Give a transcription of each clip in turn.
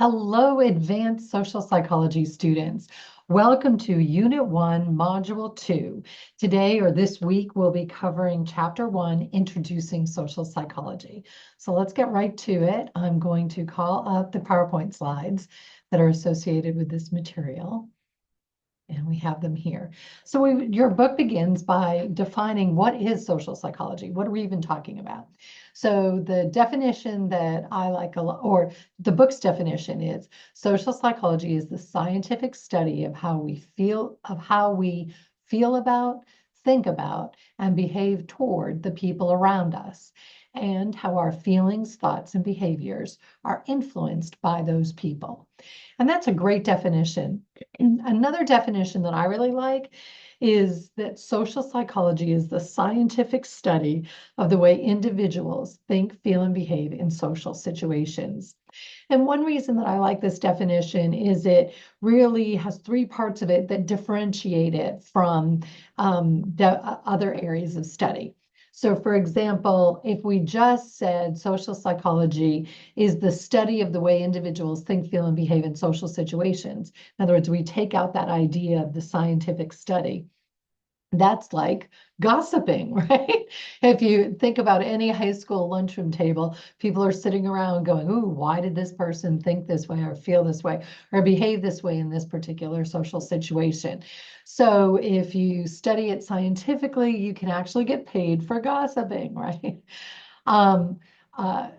Hello, advanced social psychology students. Welcome to Unit 1, Module 2. Today or this week, we'll be covering Chapter 1, Introducing Social Psychology. So let's get right to it. I'm going to call up the PowerPoint slides that are associated with this material. And we have them here. So your book begins by defining what is social psychology. What are we even talking about? So the definition that I like a lot, or the book's definition is social psychology is the scientific study of how we feel about, think about, and behave toward the people around us, and how our feelings, thoughts, and behaviors are influenced by those people. And that's a great definition. Another definition that I really like is that social psychology is the scientific study of the way individuals think, feel, and behave in social situations. And one reason that I like this definition is it really has three parts of it that differentiate it from the other areas of study. So, for example, if we just said social psychology is the study of the way individuals think, feel, and behave in social situations, in other words, we take out that idea of the scientific study. That's like gossiping, right? If you think about any high school lunchroom table, people are sitting around going, ooh, why did this person think this way or feel this way or behave this way in this particular social situation? So if you study it scientifically, you can actually get paid for gossiping, right? Um, uh,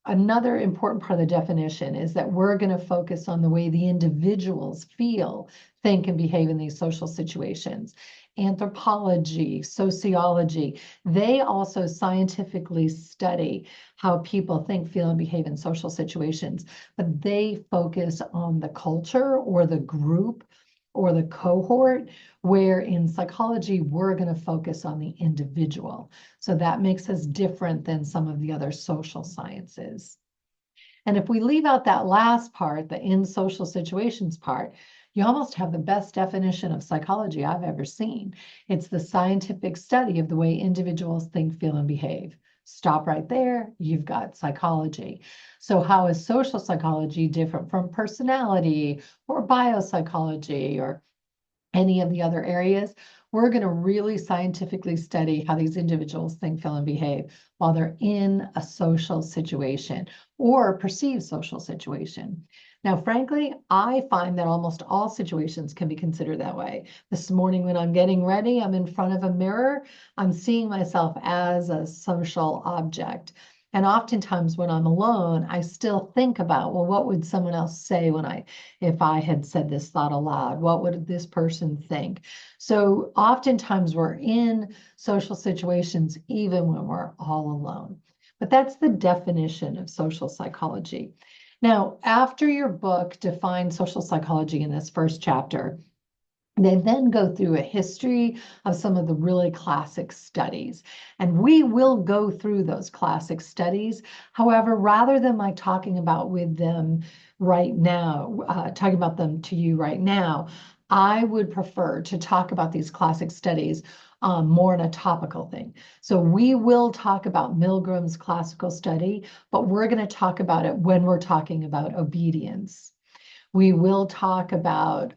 Another important part of the definition is that we're going to focus on the way the individuals feel, think, and behave in these social situations. Anthropology, sociology, they also scientifically study how people think, feel, and behave in social situations, but they focus on the culture or the group or the cohort, where in psychology, we're going to focus on the individual. So that makes us different than some of the other social sciences. And if we leave out that last part, the in social situations part, you almost have the best definition of psychology I've ever seen. It's the scientific study of the way individuals think, feel, and behave. Stop right there, you've got psychology. So how is social psychology different from personality or biopsychology or any of the other areas? We're going to really scientifically study how these individuals think, feel, and behave while they're in a social situation or perceived social situation. Now, frankly, I find that almost all situations can be considered that way. This morning, when I'm getting ready, I'm in front of a mirror. I'm seeing myself as a social object. And oftentimes when I'm alone, I still think about, well, what would someone else say if I had said this thought aloud? What would this person think? So oftentimes we're in social situations even when we're all alone. But that's the definition of social psychology. Now, after your book defines social psychology in this first chapter, they then go through a history of some of the really classic studies. And we will go through those classic studies. However, rather than my talking about them to you right now, I would prefer to talk about these classic studies more in a topical thing. So we will talk about Milgram's classical study, but we're going to talk about it when we're talking about obedience. We will talk about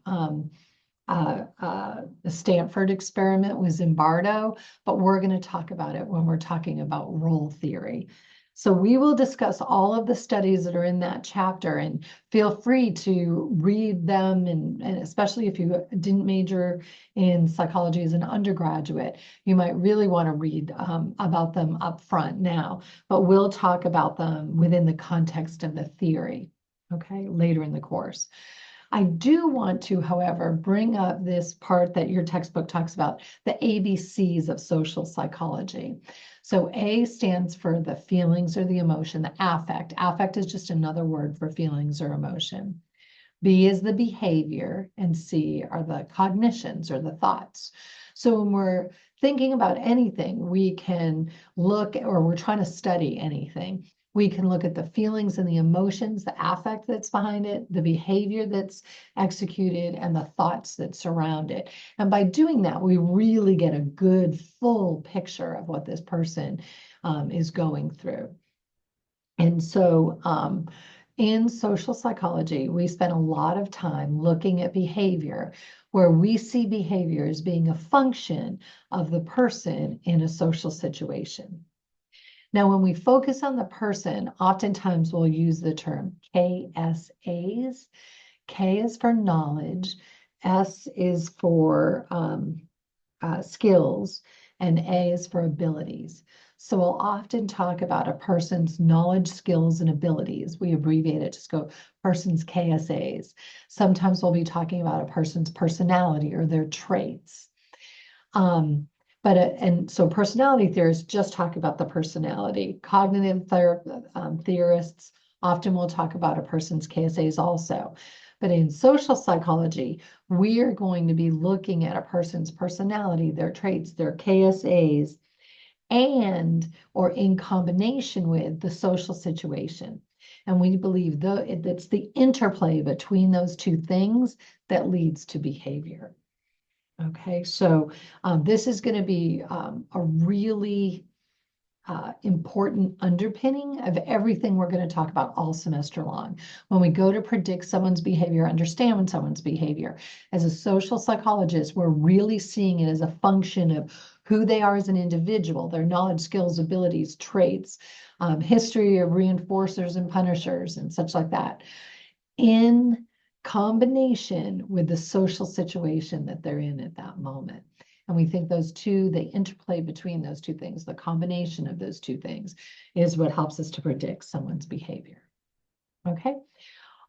the Stanford experiment with Zimbardo, but we're going to talk about it when we're talking about role theory. So we will discuss all of the studies that are in that chapter, and feel free to read them, and especially if you didn't major in psychology as an undergraduate, you might really want to read about them up front now, but we'll talk about them within the context of the theory, okay, later in the course. I do want to, however, bring up this part that your textbook talks about, the ABCs of social psychology. So A stands for the feelings or the emotion, the affect. Affect is just another word for feelings or emotion. B is the behavior, and C are the cognitions or the thoughts. So when we're thinking about anything, we can look, or we're trying to study anything, we can look at the feelings and the emotions, the affect that's behind it, the behavior that's executed, and the thoughts that surround it. And by doing that, we really get a good full picture of what this person is going through. And so In social psychology, we spend a lot of time looking at behavior where we see behavior as being a function of the person in a social situation. Now, when we focus on the person, oftentimes we'll use the term KSAs. K is for knowledge, S is for skills, and A is for abilities. So we'll often talk about a person's knowledge, skills, and abilities. We abbreviate it, just go person's KSAs. Sometimes we'll be talking about a person's personality or their traits. And so personality theorists just talk about the personality. Cognitive theorists often will talk about a person's KSAs also. But in social psychology, we are going to be looking at a person's personality, their traits, their KSAs, and or in combination with the social situation. And we believe it's the interplay between those two things that leads to behavior. Okay, so this is going to be a really important underpinning of everything we're going to talk about all semester long. When we go to predict someone's behavior, understand someone's behavior, as a social psychologist, we're really seeing it as a function of who they are as an individual, their knowledge, skills, abilities, traits, history of reinforcers and punishers and such like that, in combination with the social situation that they're in at that moment. And we think those two, they interplay between those two things. The combination of those two things is what helps us to predict someone's behavior. Okay.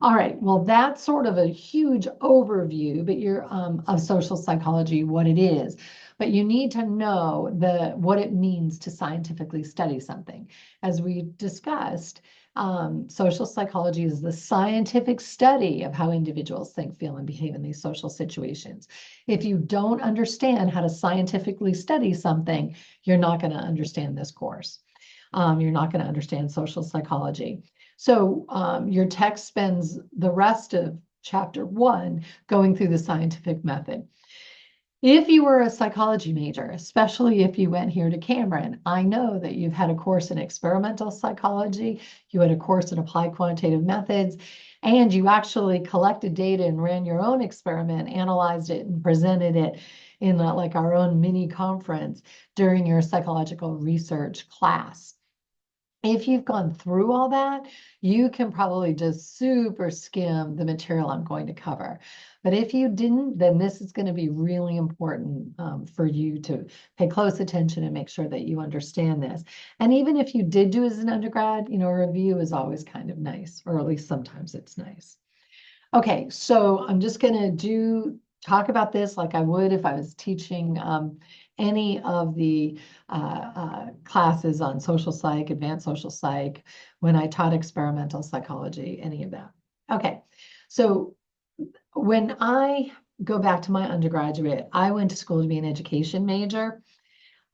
All right. Well, that's sort of a huge overview, but of social psychology, what it is. But you need to know what it means to scientifically study something. As we discussed, social psychology is the scientific study of how individuals think, feel, and behave in these social situations. If you don't understand how to scientifically study something, you're not going to understand this course. You're not going to understand social psychology. So your text spends the rest of chapter 1 going through the scientific method. If you were a psychology major, especially if you went here to Cameron, I know that you've had a course in experimental psychology, you had a course in applied quantitative methods, and you actually collected data and ran your own experiment, analyzed it, and presented it in like our own mini conference during your psychological research class. If you've gone through all that, you can probably just super skim the material I'm going to cover. But if you didn't, then this is going to be really important for you to pay close attention and make sure that you understand this. And even if you did do as an undergrad, a review is always kind of nice, or at least sometimes it's nice. Okay, so I'm just going to talk about this like I would if I was teaching any of the classes on social psych, advanced social psych, when I taught experimental psychology, any of that. Okay, so when I go back to my undergraduate, I went to school to be an education major.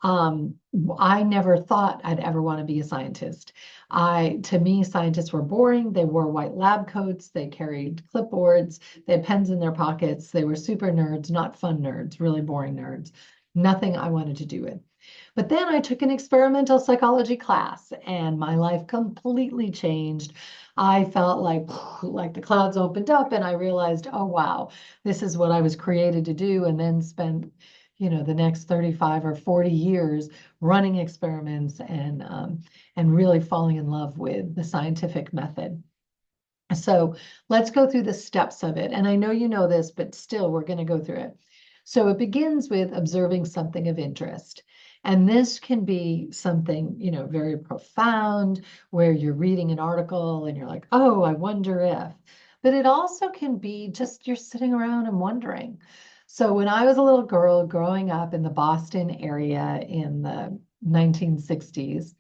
I never thought I'd ever want to be a scientist. To me, scientists were boring. They wore white lab coats. They carried clipboards. They had pens in their pockets. They were super nerds, not fun nerds, really boring nerds. Nothing I wanted to do with. But then I took an experimental psychology class and my life completely changed. I felt like the clouds opened up and I realized, oh, wow, this is what I was created to do, and then spent the next 35 or 40 years running experiments and really falling in love with the scientific method. So let's go through the steps of it. And I know you know this, but still we're going to go through it. So it begins with observing something of interest. And this can be something, very profound, where you're reading an article and you're like, oh, I wonder if. But it also can be just you're sitting around and wondering. So when I was a little girl growing up in the Boston area in the 1960s,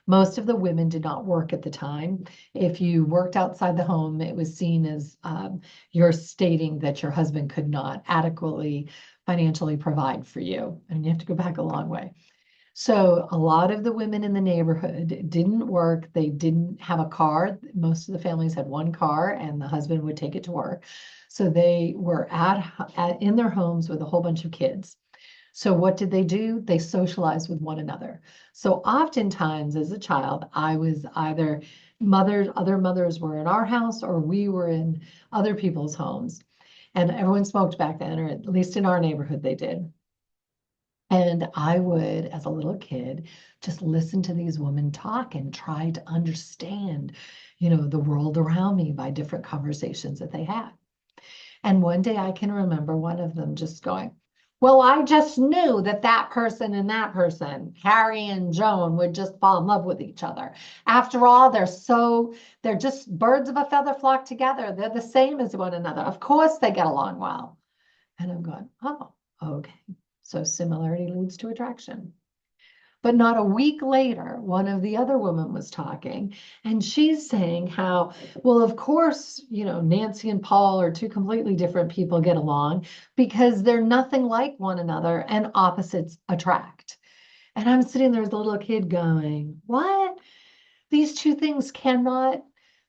most of the women did not work at the time. If you worked outside the home, it was seen as you're stating that your husband could not adequately financially provide for you. And you have to go back a long way. So a lot of the women in the neighborhood didn't work. They didn't have a car. Most of the families had one car and the husband would take it to work. So they were in their homes with a whole bunch of kids. So what did they do? They socialized with one another. So oftentimes as a child, I was either, other mothers were in our house or we were in other people's homes. And everyone smoked back then, or at least in our neighborhood they did. And I would, as a little kid, just listen to these women talk and try to understand, the world around me by different conversations that they had. And one day I can remember one of them just going, well, I just knew that that person and that person, Harry and Joan, would just fall in love with each other. After all, they're just birds of a feather flock together. They're the same as one another. Of course they get along well. And I'm going, oh, okay. So similarity leads to attraction. But not a week later, one of the other women was talking, and she's saying how, well, of course, Nancy and Paul are two completely different people get along because they're nothing like one another and opposites attract. And I'm sitting there as a little kid going, what? These two things cannot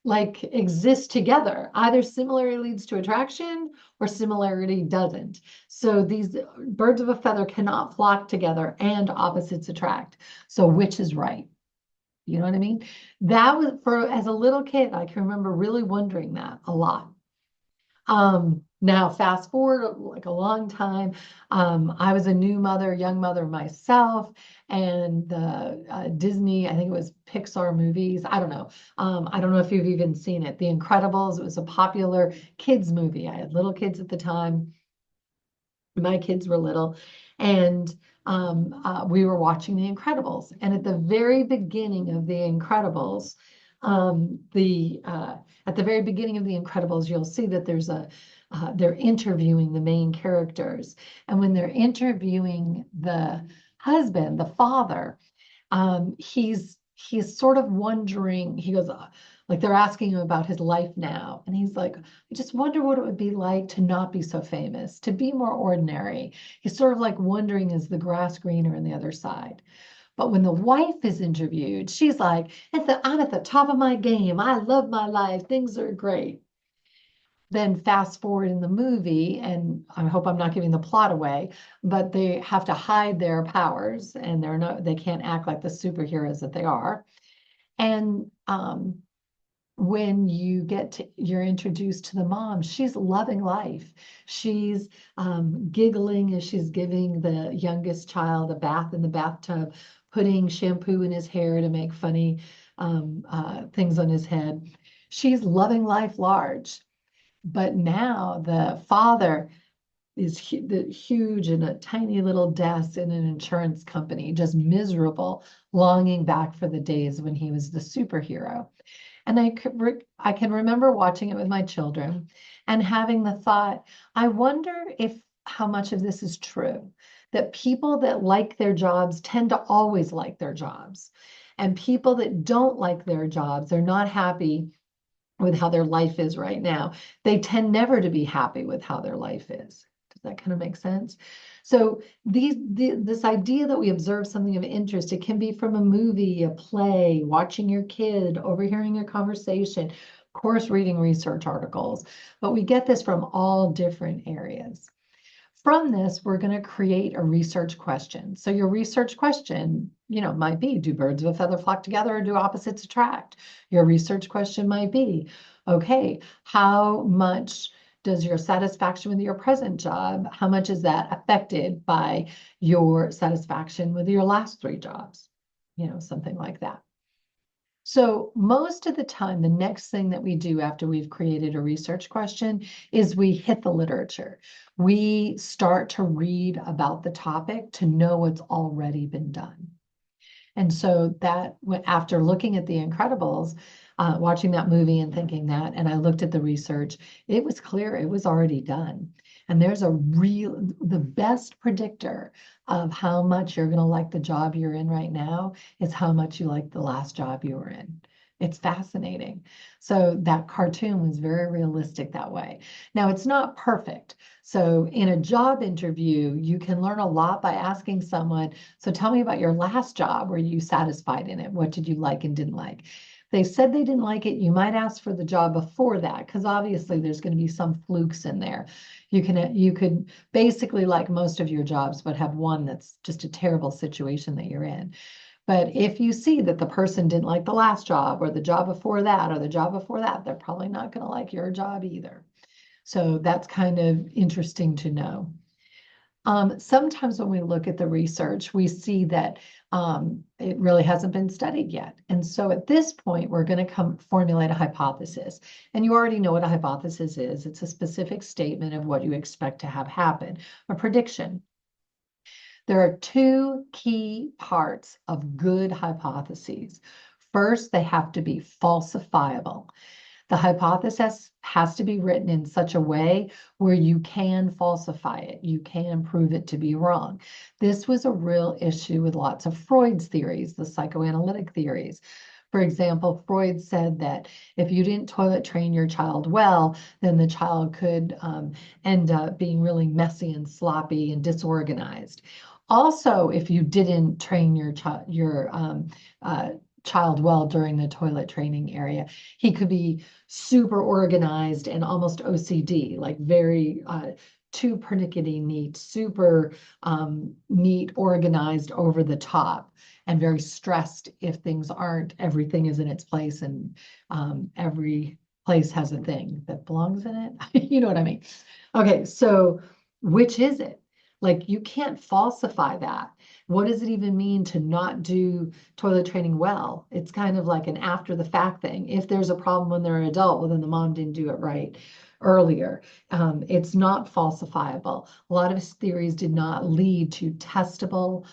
exist together. Either similarity leads to attraction or similarity doesn't. So these birds of a feather cannot flock together and opposites attract. So which is right? You know what I mean? That was as a little kid, I can remember really wondering that a lot. Now fast forward like a long time. I was a new mother, young mother myself, and the Disney, I think it was Pixar movies. I don't know. I don't know if you've even seen it. The Incredibles, it was a popular kids movie. I had little kids at the time. My kids were little, and we were watching The Incredibles. And at the very beginning of The Incredibles, at the very beginning of The Incredibles, you'll see that they're interviewing the main characters. And when they're interviewing the husband, the father, he's sort of wondering, he goes, like they're asking him about his life now. And he's like, I just wonder what it would be like to not be so famous, to be more ordinary. He's sort of like wondering, is the grass greener on the other side? But when the wife is interviewed, she's like, I'm at the top of my game. I love my life. Things are great. Then fast forward in the movie, and I hope I'm not giving the plot away, but they have to hide their powers and they can't act like the superheroes that they are. And when you're introduced to the mom, she's loving life. She's giggling as she's giving the youngest child a bath in the bathtub, putting shampoo in his hair to make funny things on his head. She's loving life large. But now the father is huge in a tiny little desk in an insurance company, just miserable, longing back for the days when he was the superhero. And I can remember watching it with my children and having the thought, I wonder if how much of this is true, that people that like their jobs tend to always like their jobs. And people that don't like their jobs, they're not happy with how their life is right now. They tend never to be happy with how their life is. Does that kind of make sense? So this idea that we observe something of interest, it can be from a movie, a play, watching your kid, overhearing a conversation, of course, reading research articles, but we get this from all different areas. From this, we're going to create a research question. So your research question, might be, do birds of a feather flock together or do opposites attract? Your research question might be, okay, how much does your satisfaction with your present job, how much is that affected by your satisfaction with your last 3 jobs? Something like that. So most of the time, the next thing that we do after we've created a research question is we hit the literature. We start to read about the topic to know what's already been done. And so that after looking at The Incredibles, watching that movie and thinking that, and I looked at the research, it was clear it was already done. And there's the best predictor of how much you're going to like the job you're in right now is how much you like the last job you were in. It's fascinating. So that cartoon was very realistic that way. Now, it's not perfect. So in a job interview, you can learn a lot by asking someone, so tell me about your last job. Were you satisfied in it? What did you like and didn't like? They said they didn't like it, you might ask for the job before that, because obviously there's going to be some flukes in there. You could basically like most of your jobs, but have one that's just a terrible situation that you're in. But if you see that the person didn't like the last job or the job before that or the job before that, they're probably not going to like your job either. So that's kind of interesting to know. Sometimes when we look at the research, we see that it really hasn't been studied yet. And so at this point, we're going to formulate a hypothesis. And you already know what a hypothesis is. It's a specific statement of what you expect to have happen, a prediction. There are two key parts of good hypotheses. First, they have to be falsifiable. The hypothesis has to be written in such a way where you can falsify it. You can prove it to be wrong. This was a real issue with lots of Freud's theories, the psychoanalytic theories. For example, Freud said that if you didn't toilet train your child well, then the child could end up being really messy and sloppy and disorganized. Also, if you didn't train your child well during the toilet training area, he could be super organized and almost OCD, like very too pernickety neat, super neat, organized, over the top, and very stressed if things aren't, everything is in its place and every place has a thing that belongs in it. You know what I mean? Okay, so which is it? Like, you can't falsify that. What does it even mean to not do toilet training well? It's kind of like an after the fact thing. If there's a problem when they're an adult, well, then the mom didn't do it right earlier. It's not falsifiable. A lot of his theories did not lead to testable,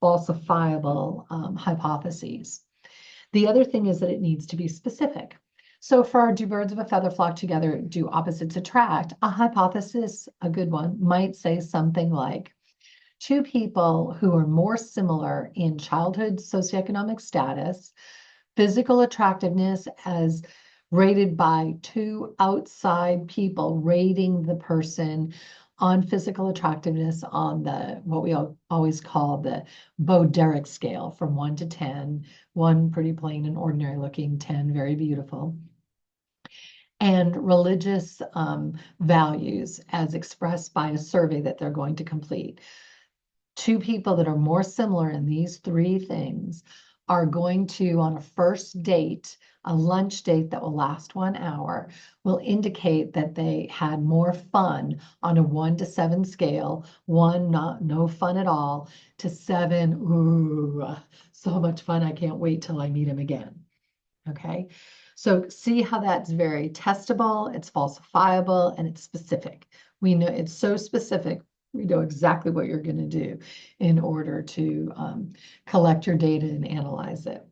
falsifiable hypotheses. The other thing is that it needs to be specific. So for our do birds of a feather flock together, do opposites attract, a hypothesis, a good one, might say something like, two people who are more similar in childhood socioeconomic status, physical attractiveness as rated by two outside people rating the person on physical attractiveness on the what we always call the Bo-Derek scale from 1 to 10, 1 pretty plain and ordinary looking, 10 very beautiful. And religious values as expressed by a survey that they're going to complete. Two people that are more similar in these three things are going to, on a first date, a lunch date that will last 1 hour, will indicate that they had more fun on a 1 to 7 scale. 1, no fun at all, to 7, ooh, so much fun, I can't wait till I meet him again. Okay, so see how that's very testable, it's falsifiable, and it's specific. We know it's so specific, we know exactly what you're going to do in order to collect your data and analyze it.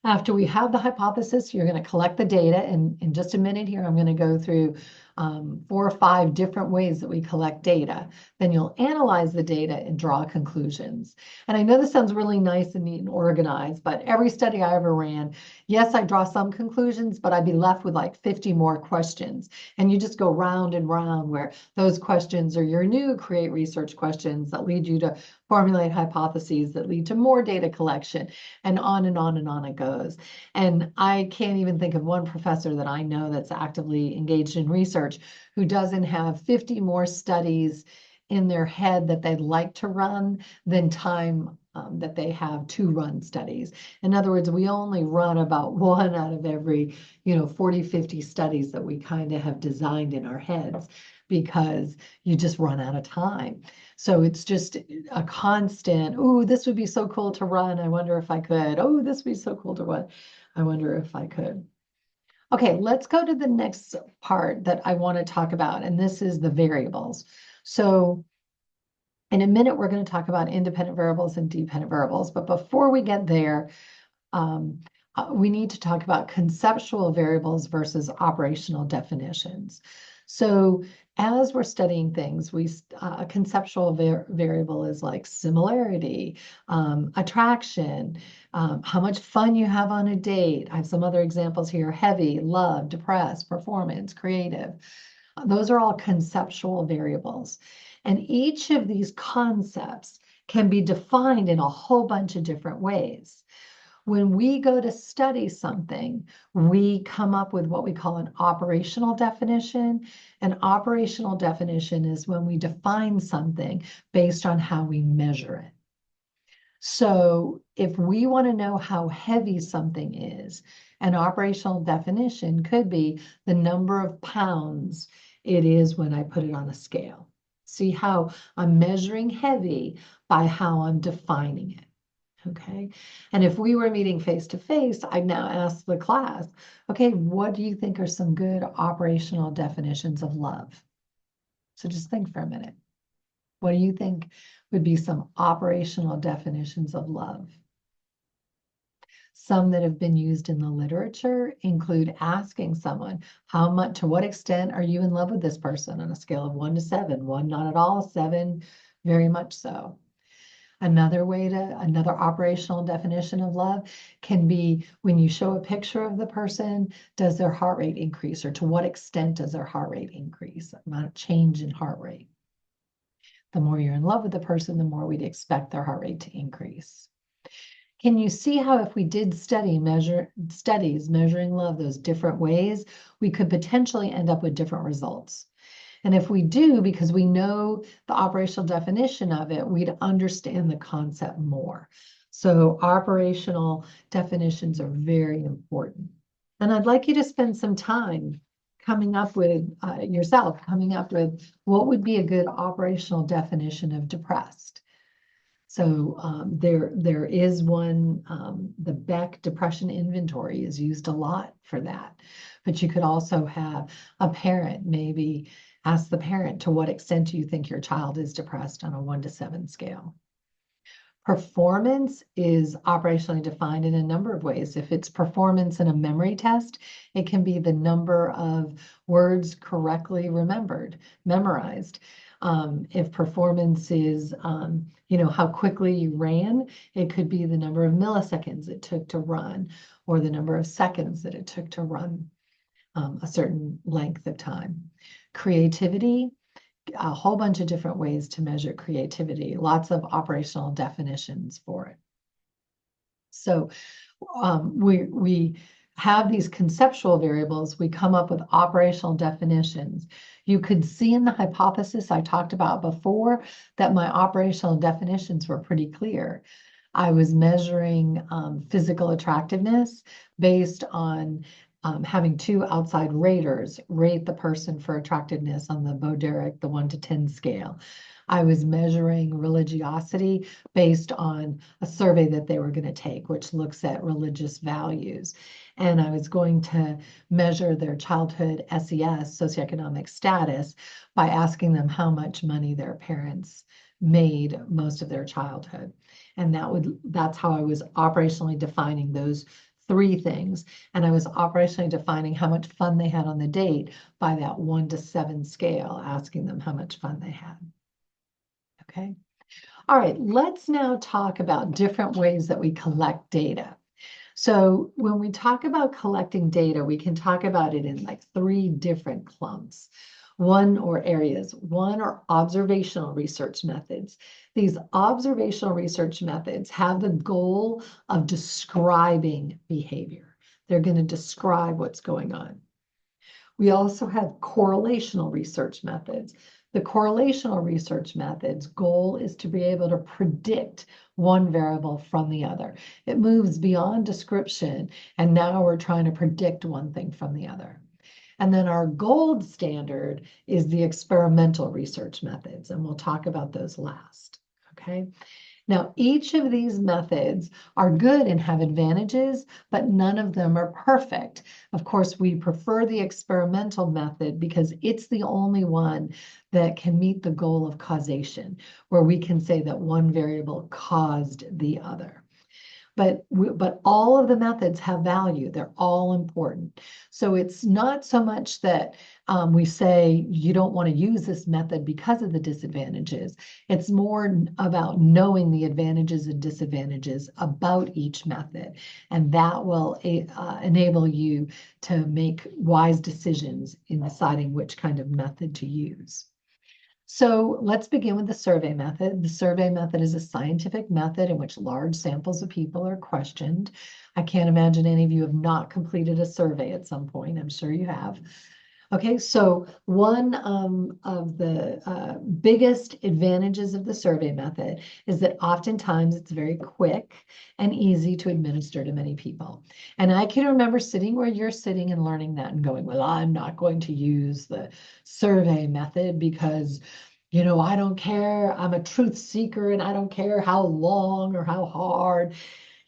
After we have the hypothesis, you're going to collect the data. And in just a minute here, I'm going to go through 4 or 5 different ways that we collect data. Then you'll analyze the data and draw conclusions. And I know this sounds really nice and neat and organized, but every study I ever ran, yes, I draw some conclusions, but I'd be left with like 50 more questions. And you just go round and round where those questions are your new create research questions that lead you to formulate hypotheses that lead to more data collection, and on and on and on it goes. And I can't even think of one professor that I know that's actively engaged in research who doesn't have 50 more studies in their head that they'd like to run than time that they have to run studies. In other words, we only run about 1 out of every, 40, 50 studies that we kind of have designed in our heads, because you just run out of time. So it's just a constant, oh, this would be so cool to run, I wonder if I could. Oh, this would be so cool to run, I wonder if I could. Okay, let's go to the next part that I want to talk about, and this is the variables. So in a minute, we're going to talk about independent variables and dependent variables, but before we get there, we need to talk about conceptual variables versus operational definitions. So as we're studying things, a conceptual variable is like similarity, attraction, how much fun you have on a date. I have some other examples here: heavy, love, depressed, performance, creative. Those are all conceptual variables. And each of these concepts can be defined in a whole bunch of different ways. When we go to study something, we come up with what we call an operational definition. An operational definition is when we define something based on how we measure it. So if we want to know how heavy something is, an operational definition could be the number of pounds it is when I put it on a scale. See how I'm measuring heavy by how I'm defining it. Okay. And if we were meeting face to face, I'd now ask the class, okay, what do you think are some good operational definitions of love? So just think for a minute. What do you think would be some operational definitions of love? Some that have been used in the literature include asking someone, how much, to what extent are you in love with this person on a scale of 1 to 7? 1, not at all, 7, very much so. Another operational definition of love can be when you show a picture of the person, does their heart rate increase, or to what extent does their heart rate increase, amount of change in heart rate. The more you're in love with the person, the more we'd expect their heart rate to increase. Can you see how if we did studies measuring love those different ways, we could potentially end up with different results? And if we do, because we know the operational definition of it, we'd understand the concept more. So operational definitions are very important. And I'd like you to spend some time coming up with what would be a good operational definition of depressed. So there is one, the Beck Depression Inventory is used a lot for that. But you could also have a parent, maybe ask the parent, to what extent do you think your child is depressed on a 1 to 7 scale? Performance is operationally defined in a number of ways. If it's performance in a memory test, it can be the number of words correctly memorized. If performance is, how quickly you ran, it could be the number of milliseconds it took to run, or the number of seconds that it took to run a certain length of time. Creativity, a whole bunch of different ways to measure creativity, lots of operational definitions for it. So we have these conceptual variables, we come up with operational definitions. You could see in the hypothesis I talked about before that my operational definitions were pretty clear. I was measuring physical attractiveness based on having 2 outside raters rate the person for attractiveness on the Broderick, the 1 to 10 scale. I was measuring religiosity based on a survey that they were going to take, which looks at religious values. And I was going to measure their childhood SES, socioeconomic status, by asking them how much money their parents made most of their childhood. And that's how I was operationally defining those 3 things. And I was operationally defining how much fun they had on the date by that 1 to 7 scale, asking them how much fun they had. Okay. All right, let's now talk about different ways that we collect data. So when we talk about collecting data, we can talk about it in like 3 different clumps. One are observational research methods. These observational research methods have the goal of describing behavior. They're going to describe what's going on. We also have correlational research methods. The correlational research method's goal is to be able to predict one variable from the other. It moves beyond description, and now we're trying to predict one thing from the other. And then our gold standard is the experimental research methods, and we'll talk about those last, okay? Now, each of these methods are good and have advantages, but none of them are perfect. Of course, we prefer the experimental method because it's the only one that can meet the goal of causation, where we can say that one variable caused the other. But all of the methods have value. They're all important. So it's not so much that we say you don't want to use this method because of the disadvantages. It's more about knowing the advantages and disadvantages about each method. And that will enable you to make wise decisions in deciding which kind of method to use. So let's begin with the survey method. The survey method is a scientific method in which large samples of people are questioned. I can't imagine any of you have not completed a survey at some point. I'm sure you have. Okay, so one of the biggest advantages of the survey method is that oftentimes it's very quick and easy to administer to many people. And I can remember sitting where you're sitting and learning that and going, well, I'm not going to use the survey method because, I don't care. I'm a truth seeker and I don't care how long or how hard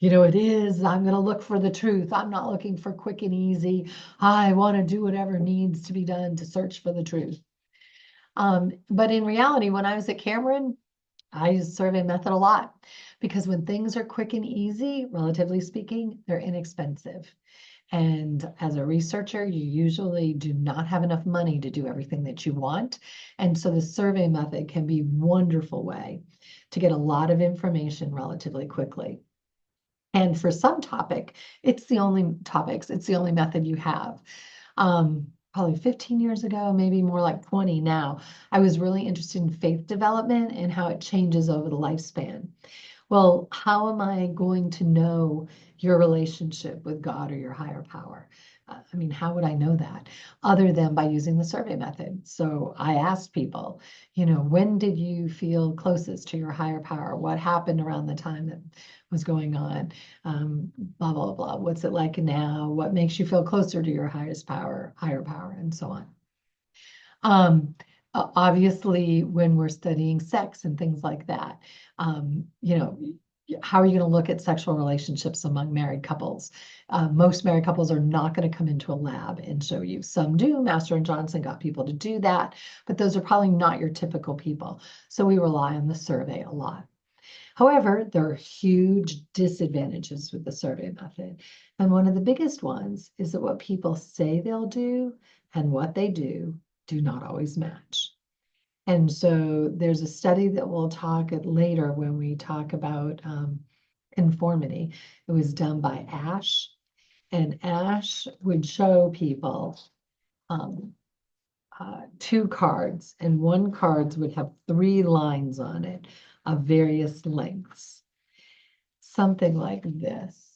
it is. I'm going to look for the truth. I'm not looking for quick and easy. I want to do whatever needs to be done to search for the truth. But in reality, when I was at Cameron, I used survey method a lot because when things are quick and easy, relatively speaking, they're inexpensive. And as a researcher, you usually do not have enough money to do everything that you want. And so the survey method can be a wonderful way to get a lot of information relatively quickly. And for some it's the only method you have. Probably 15 years ago, maybe more like 20 now, I was really interested in faith development and how it changes over the lifespan. Well, how am I going to know your relationship with God or your higher power? I mean, how would I know that other than by using the survey method? So I asked people, when did you feel closest to your higher power? What happened around the time that was going on? Blah, blah, blah. What's it like now? What makes you feel closer to your highest power, higher power, and so on. Obviously, when we're studying sex and things like that, how are you going to look at sexual relationships among married couples? Most married couples are not going to come into a lab and show you. Some do. Master and Johnson got people to do that, but those are probably not your typical people. So we rely on the survey a lot. However, there are huge disadvantages with the survey method. And one of the biggest ones is that what people say they'll do and what they do not always match. And so there's a study that we'll talk at later when we talk about conformity. It was done by Ash, and Ash would show people two cards, and one card would have 3 lines on it of various lengths, something like this.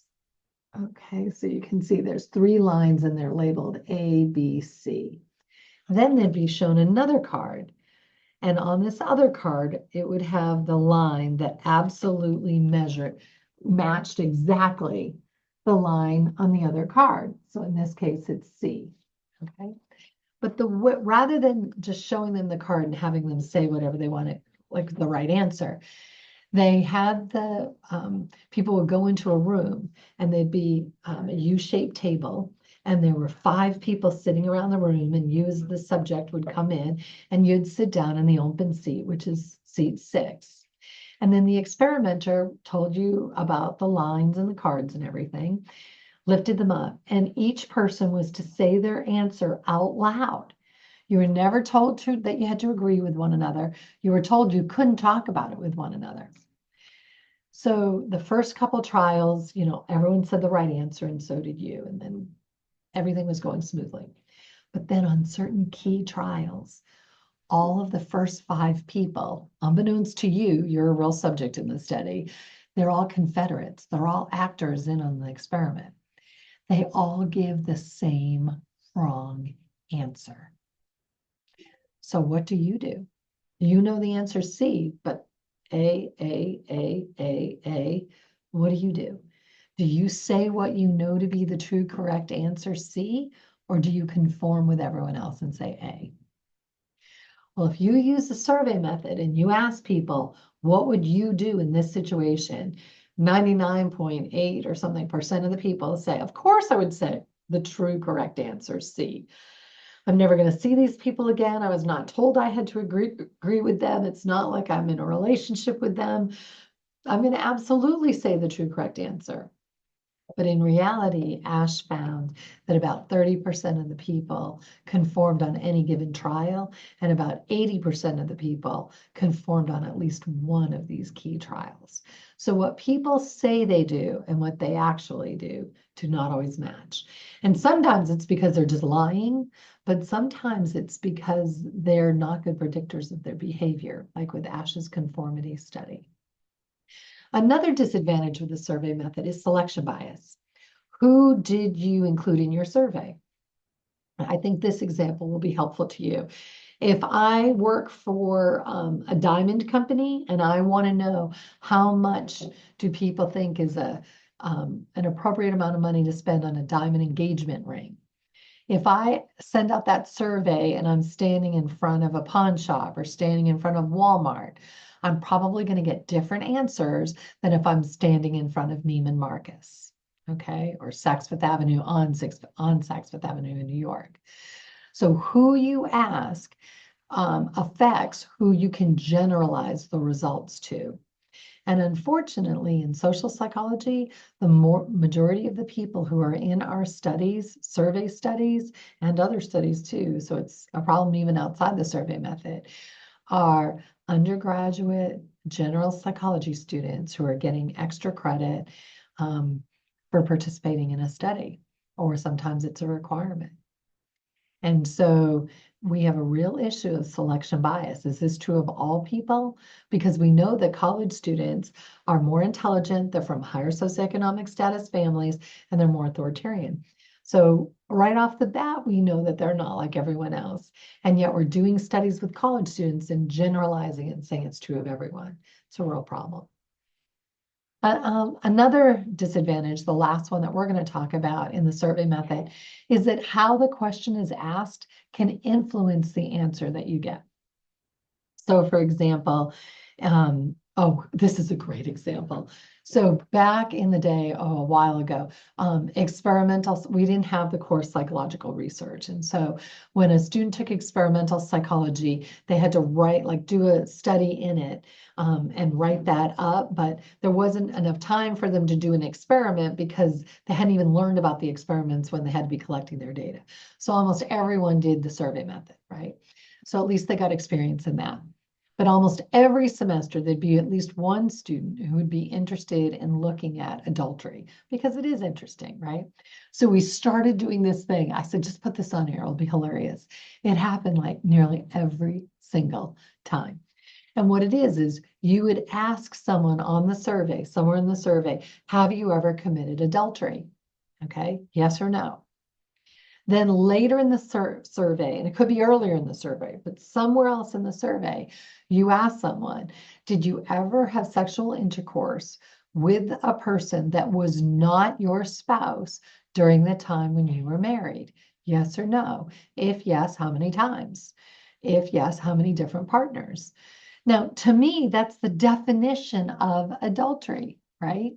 Okay, so you can see there's 3 lines and they're labeled A, B, C. Then they'd be shown another card. And on this other card, it would have the line that absolutely matched exactly the line on the other card. So in this case, it's C. Okay. But rather than just showing them the card and having them say whatever they wanted, like the right answer, they had the people would go into a room and there'd be a U-shaped table. And there were 5 people sitting around the room, and you as the subject would come in and you'd sit down in the open seat, which is seat 6. And then the experimenter told you about the lines and the cards and everything, lifted them up, and each person was to say their answer out loud. You were never told that you had to agree with one another. You were told you couldn't talk about it with one another. So the first couple trials, everyone said the right answer, and so did you. And then everything was going smoothly. But then on certain key trials, all of the first 5 people, unbeknownst to you, you're a real subject in the study, they're all Confederates. They're all actors in on the experiment. They all give the same wrong answer. So what do? You know the answer C, but A. What do? Do you say what you know to be the true correct answer, C, or do you conform with everyone else and say A? Well, if you use the survey method and you ask people, what would you do in this situation? 99.8 or something % of the people say, of course I would say the true correct answer, C. I'm never going to see these people again. I was not told I had to agree with them. It's not like I'm in a relationship with them. I'm going to absolutely say the true correct answer. But in reality, Ash found that about 30% of the people conformed on any given trial, and about 80% of the people conformed on at least one of these key trials. So what people say they do and what they actually do not always match. And sometimes it's because they're just lying, but sometimes it's because they're not good predictors of their behavior, like with Ash's conformity study. Another disadvantage with the survey method is selection bias. Who did you include in your survey? I think this example will be helpful to you. If I work for a diamond company and I want to know how much do people think is an appropriate amount of money to spend on a diamond engagement ring. If I send out that survey and I'm standing in front of a pawn shop or standing in front of Walmart, I'm probably going to get different answers than if I'm standing in front of Neiman Marcus, okay, or Saks Fifth Avenue on Saks Fifth Avenue in New York. So who you ask affects who you can generalize the results to. And unfortunately, in social psychology, the majority of the people who are in our studies, survey studies, and other studies too, so it's a problem even outside the survey method, are undergraduate general psychology students who are getting extra credit for participating in a study, or sometimes it's a requirement. And so we have a real issue of selection bias. Is this true of all people? Because we know that college students are more intelligent, they're from higher socioeconomic status families, and they're more authoritarian. So right off the bat, we know that they're not like everyone else. And yet we're doing studies with college students and generalizing it and saying it's true of everyone. It's a real problem. Another disadvantage, the last one that we're going to talk about in the survey method, is that how the question is asked can influence the answer that you get. So for example, this is a great example. So back in the day, a while ago, we didn't have the course psychological research. And so when a student took experimental psychology, they had to do a study in it and write that up. But there wasn't enough time for them to do an experiment because they hadn't even learned about the experiments when they had to be collecting their data. So almost everyone did the survey method, right? So at least they got experience in that. But almost every semester, there'd be at least one student who would be interested in looking at adultery because it is interesting, right? So we started doing this thing. I said, just put this on here. It'll be hilarious. It happened like nearly every single time. And what it is you would ask someone on the survey, somewhere in the survey, have you ever committed adultery? Okay, yes or no? Then later in the survey, and it could be earlier in the survey, but somewhere else in the survey, you ask someone, did you ever have sexual intercourse with a person that was not your spouse during the time when you were married? Yes or no? If yes, how many times? If yes, how many different partners? Now, to me, that's the definition of adultery, right?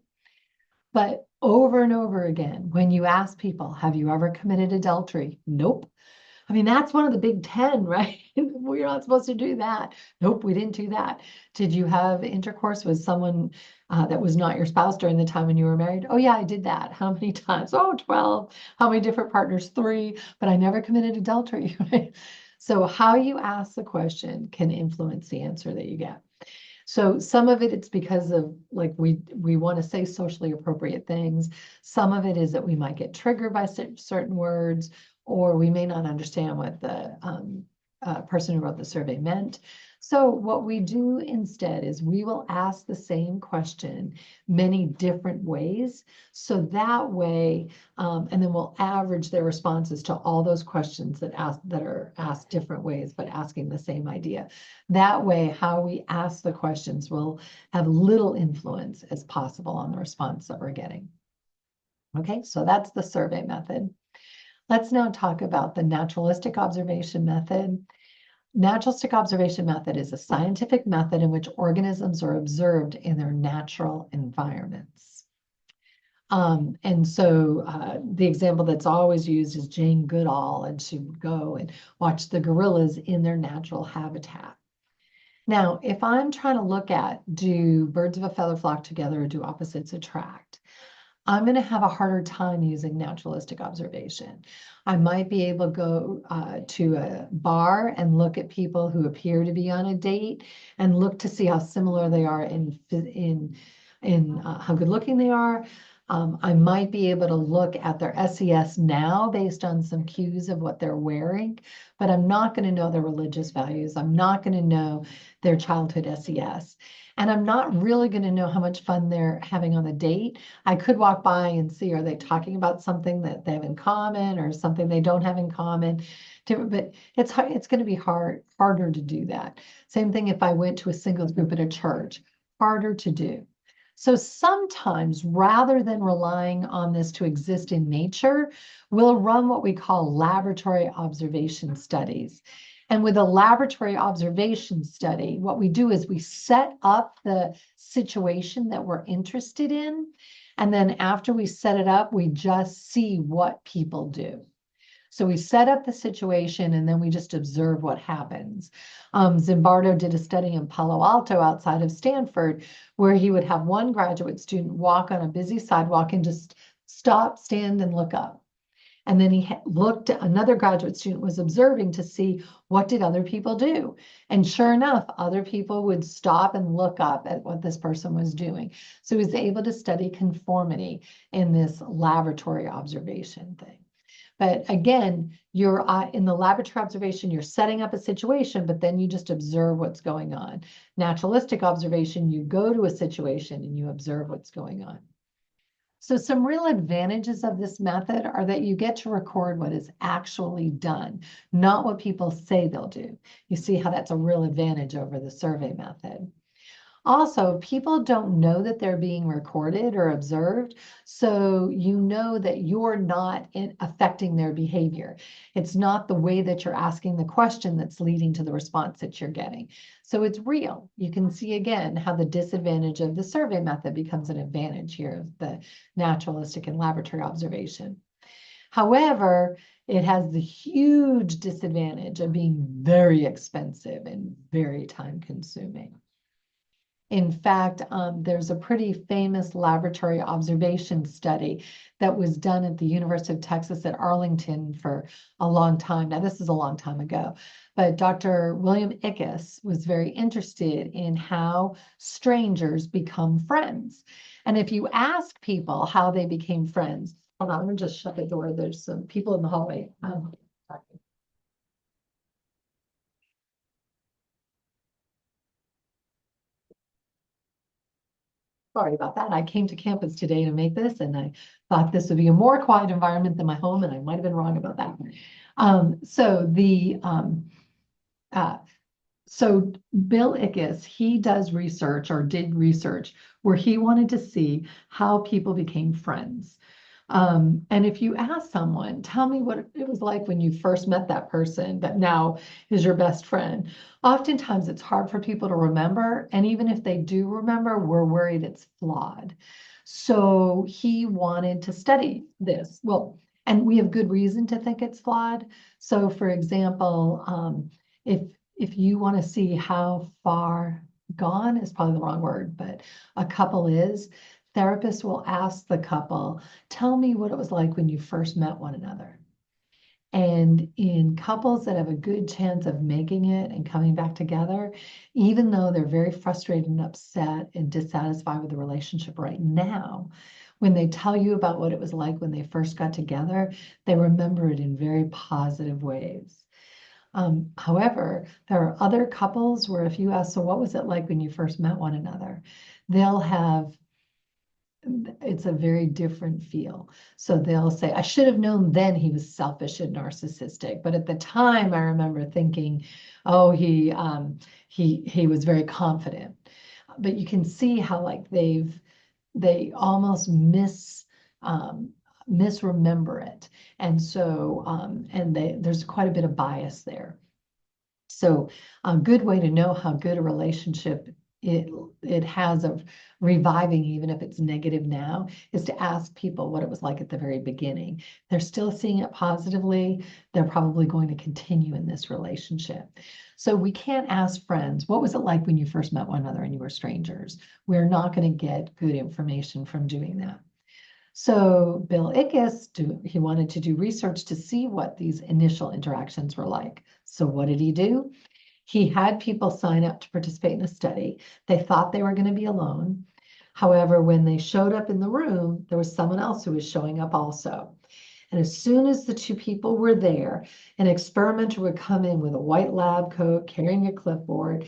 But over and over again, when you ask people, have you ever committed adultery? Nope. I mean, that's one of the big 10, right? We're not supposed to do that. Nope, we didn't do that. Did you have intercourse with someone that was not your spouse during the time when you were married? Oh, yeah, I did that. How many times? Oh, 12. How many different partners? 3. But I never committed adultery, right? So how you ask the question can influence the answer that you get. So some of it's because of like we want to say socially appropriate things. Some of it is that we might get triggered by certain words, or we may not understand what the person who wrote the survey meant. So what we do instead is we will ask the same question many different ways. So that way, and then we'll average their responses to all those questions that are asked different ways, but asking the same idea. That way, how we ask the questions will have little influence as possible on the response that we're getting. Okay, so that's the survey method. Let's now talk about the naturalistic observation method. Naturalistic observation method is a scientific method in which organisms are observed in their natural environments. And so the example that's always used is Jane Goodall, and she would go and watch the gorillas in their natural habitat. Now, if I'm trying to look at, do birds of a feather flock together or do opposites attract? I'm going to have a harder time using naturalistic observation. I might be able to go to a bar and look at people who appear to be on a date and look to see how similar they are in how good looking they are. I might be able to look at their SES now based on some cues of what they're wearing, but I'm not going to know their religious values. I'm not going to know their childhood SES. And I'm not really going to know how much fun they're having on the date. I could walk by and see, are they talking about something that they have in common or something they don't have in common? But it's going to be harder to do that. Same thing if I went to a singles group at a church, harder to do. So sometimes, rather than relying on this to exist in nature, we'll run what we call laboratory observation studies. And with a laboratory observation study, what we do is we set up the situation that we're interested in. And then after we set it up, we just see what people do. So we set up the situation and then we just observe what happens. Zimbardo did a study in Palo Alto outside of Stanford where he would have one graduate student walk on a busy sidewalk and just stop, stand, and look up. And then he looked at another graduate student was observing to see what did other people do. And sure enough, other people would stop and look up at what this person was doing. So he was able to study conformity in this laboratory observation thing. But again, you're in the laboratory observation, you're setting up a situation, but then you just observe what's going on. Naturalistic observation, you go to a situation and you observe what's going on. So some real advantages of this method are that you get to record what is actually done, not what people say they'll do. You see how that's a real advantage over the survey method. Also, people don't know that they're being recorded or observed, so you know that you're not affecting their behavior. It's not the way that you're asking the question that's leading to the response that you're getting. So it's real. You can see again how the disadvantage of the survey method becomes an advantage here of the naturalistic and laboratory observation. However, it has the huge disadvantage of being very expensive and very time consuming. In fact, there's a pretty famous laboratory observation study that was done at the University of Texas at Arlington for a long time. Now, this is a long time ago, but Dr. William Ickes was very interested in how strangers become friends. And if you ask people how they became friends, hold on, I'm gonna just shut the door. There's some people in the hallway. Sorry about that. I came to campus today to make this, and I thought this would be a more quiet environment than my home, and I might have been wrong about that. So Bill Ickes, he does research or did research where he wanted to see how people became friends. And if you ask someone, tell me what it was like when you first met that person that now is your best friend. Oftentimes it's hard for people to remember. And even if they do remember, we're worried it's flawed. So he wanted to study this. Well, and we have good reason to think it's flawed. So for example, if you want to see how far gone is probably the wrong word, but a couple is, therapists will ask the couple, tell me what it was like when you first met one another. And in couples that have a good chance of making it and coming back together, even though they're very frustrated and upset and dissatisfied with the relationship right now, when they tell you about what it was like when they first got together, they remember it in very positive ways. However, there are other couples where if you ask, so what was it like when you first met one another? They'll have it's a very different feel. So they'll say, I should have known then he was selfish and narcissistic. But at the time, I remember thinking, oh, he was very confident. But you can see how like they almost misremember it. And so there's quite a bit of bias there. So a good way to know how good a relationship it has of reviving, even if it's negative now, is to ask people what it was like at the very beginning. They're still seeing it positively. They're probably going to continue in this relationship. So we can't ask friends, what was it like when you first met one another and you were strangers? We're not going to get good information from doing that. So Bill Ickes, he wanted to do research to see what these initial interactions were like. So what did he do? He had people sign up to participate in a study. They thought they were going to be alone. However, when they showed up in the room, there was someone else who was showing up also. And as soon as the two people were there, an experimenter would come in with a white lab coat, carrying a clipboard,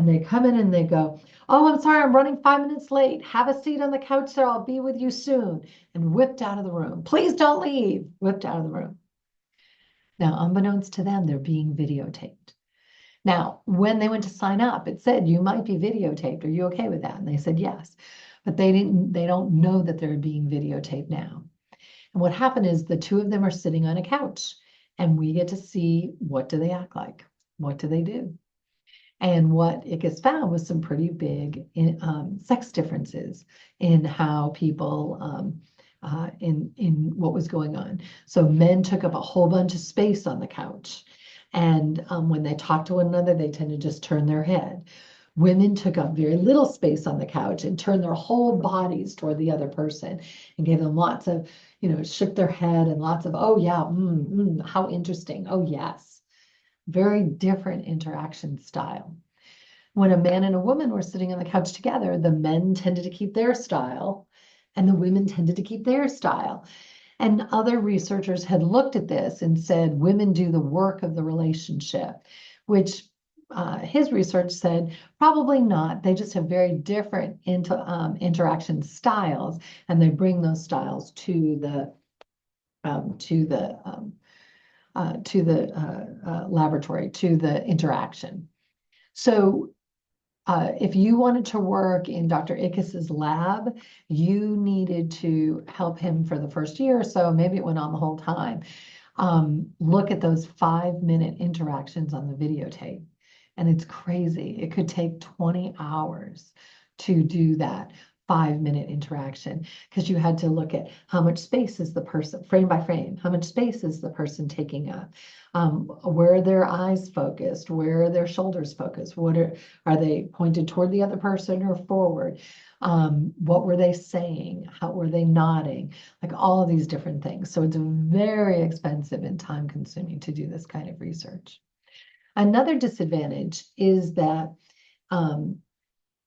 And they come in and they go, "Oh, I'm sorry, I'm running 5 minutes late. Have a seat on the couch there. I'll be with you soon." And whipped out of the room. "Please don't leave." Whipped out of the room. Now, unbeknownst to them, they're being videotaped. Now, when they went to sign up, it said, "You might be videotaped. Are you okay with that?" And they said yes. But they don't know that they're being videotaped now. And what happened is the two of them are sitting on a couch, and we get to see, what do they act like? What do they do? And what ICIS found was some pretty big sex differences in how people in what was going on. So men took up a whole bunch of space on the couch, and when they talked to one another, they tend to just turn their head. Women took up very little space on the couch and turned their whole bodies toward the other person and gave them lots of, shook their head and lots of, "Oh yeah, how interesting. Oh yes." Very different interaction style. When a man and a woman were sitting on the couch together, the men tended to keep their style and the women tended to keep their style. And other researchers had looked at this and said women do the work of the relationship, which his research said probably not. They just have very different interaction styles, and they bring those styles to the laboratory, to the interaction. So if you wanted to work in Dr. ICIS's lab, you needed to help him for the first year or so, maybe it went on the whole time. Look at those 5-minute interactions on the videotape. And it's crazy. It could take 20 hours to do that 5-minute interaction, because you had to look at how much space is the person, frame by frame, how much space is the person taking up, where are their eyes focused, where are their shoulders focused, are they pointed toward the other person or forward, what were they saying, how were they nodding, like all of these different things. So it's very expensive and time consuming to do this kind of research. Another disadvantage is that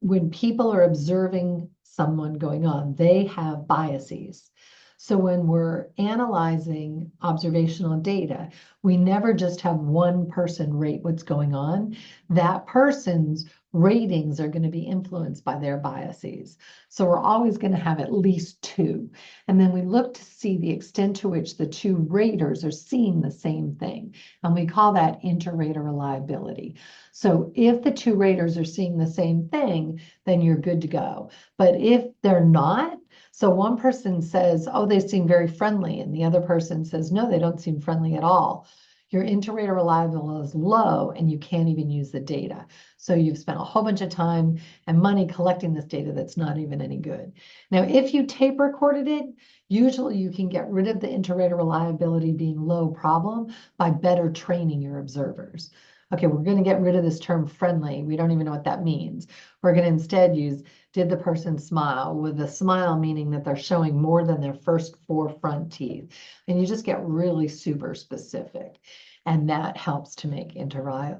when people are observing someone going on, they have biases. So when we're analyzing observational data, we never just have one person rate what's going on. That person's ratings are going to be influenced by their biases. So we're always going to have at least two. And then we look to see the extent to which the two raters are seeing the same thing. And we call that inter-rater reliability. So if the two raters are seeing the same thing, then you're good to go. But if they're not, so one person says, "Oh, they seem very friendly," and the other person says, "No, they don't seem friendly at all," your inter-rater reliability is low and you can't even use the data. So you've spent a whole bunch of time and money collecting this data that's not even any good. Now, if you tape recorded it, usually you can get rid of the inter-rater reliability being low problem by better training your observers. Okay, we're going to get rid of this term friendly. We don't even know what that means. We're going to instead use, did the person smile, with the smile meaning that they're showing more than their first 4 front teeth. And you just get really super specific. And that helps to make inter-rater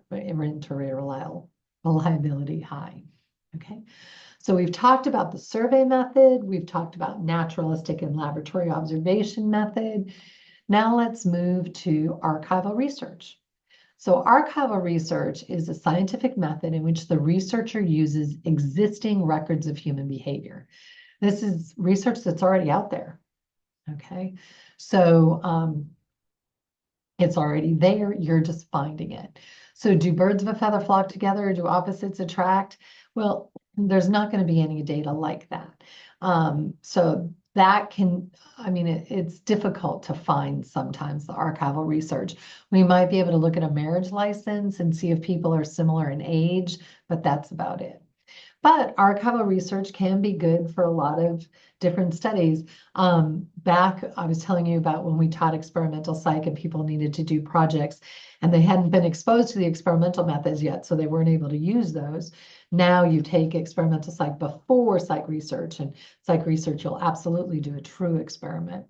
reliability high. Okay, so we've talked about the survey method. We've talked about naturalistic and laboratory observation method. Now let's move to archival research. So archival research is a scientific method in which the researcher uses existing records of human behavior. This is research that's already out there, okay? So it's already there, you're just finding it. So do birds of a feather flock together, or do opposites attract? Well, there's not going to be any data like that. So that can, it's difficult to find sometimes the archival research. We might be able to look at a marriage license and see if people are similar in age, but that's about it. But archival research can be good for a lot of different studies. Back, I was telling you about when we taught experimental psych and people needed to do projects and they hadn't been exposed to the experimental methods yet, so they weren't able to use those. Now you take experimental psych before psych research, and psych research, you'll absolutely do a true experiment.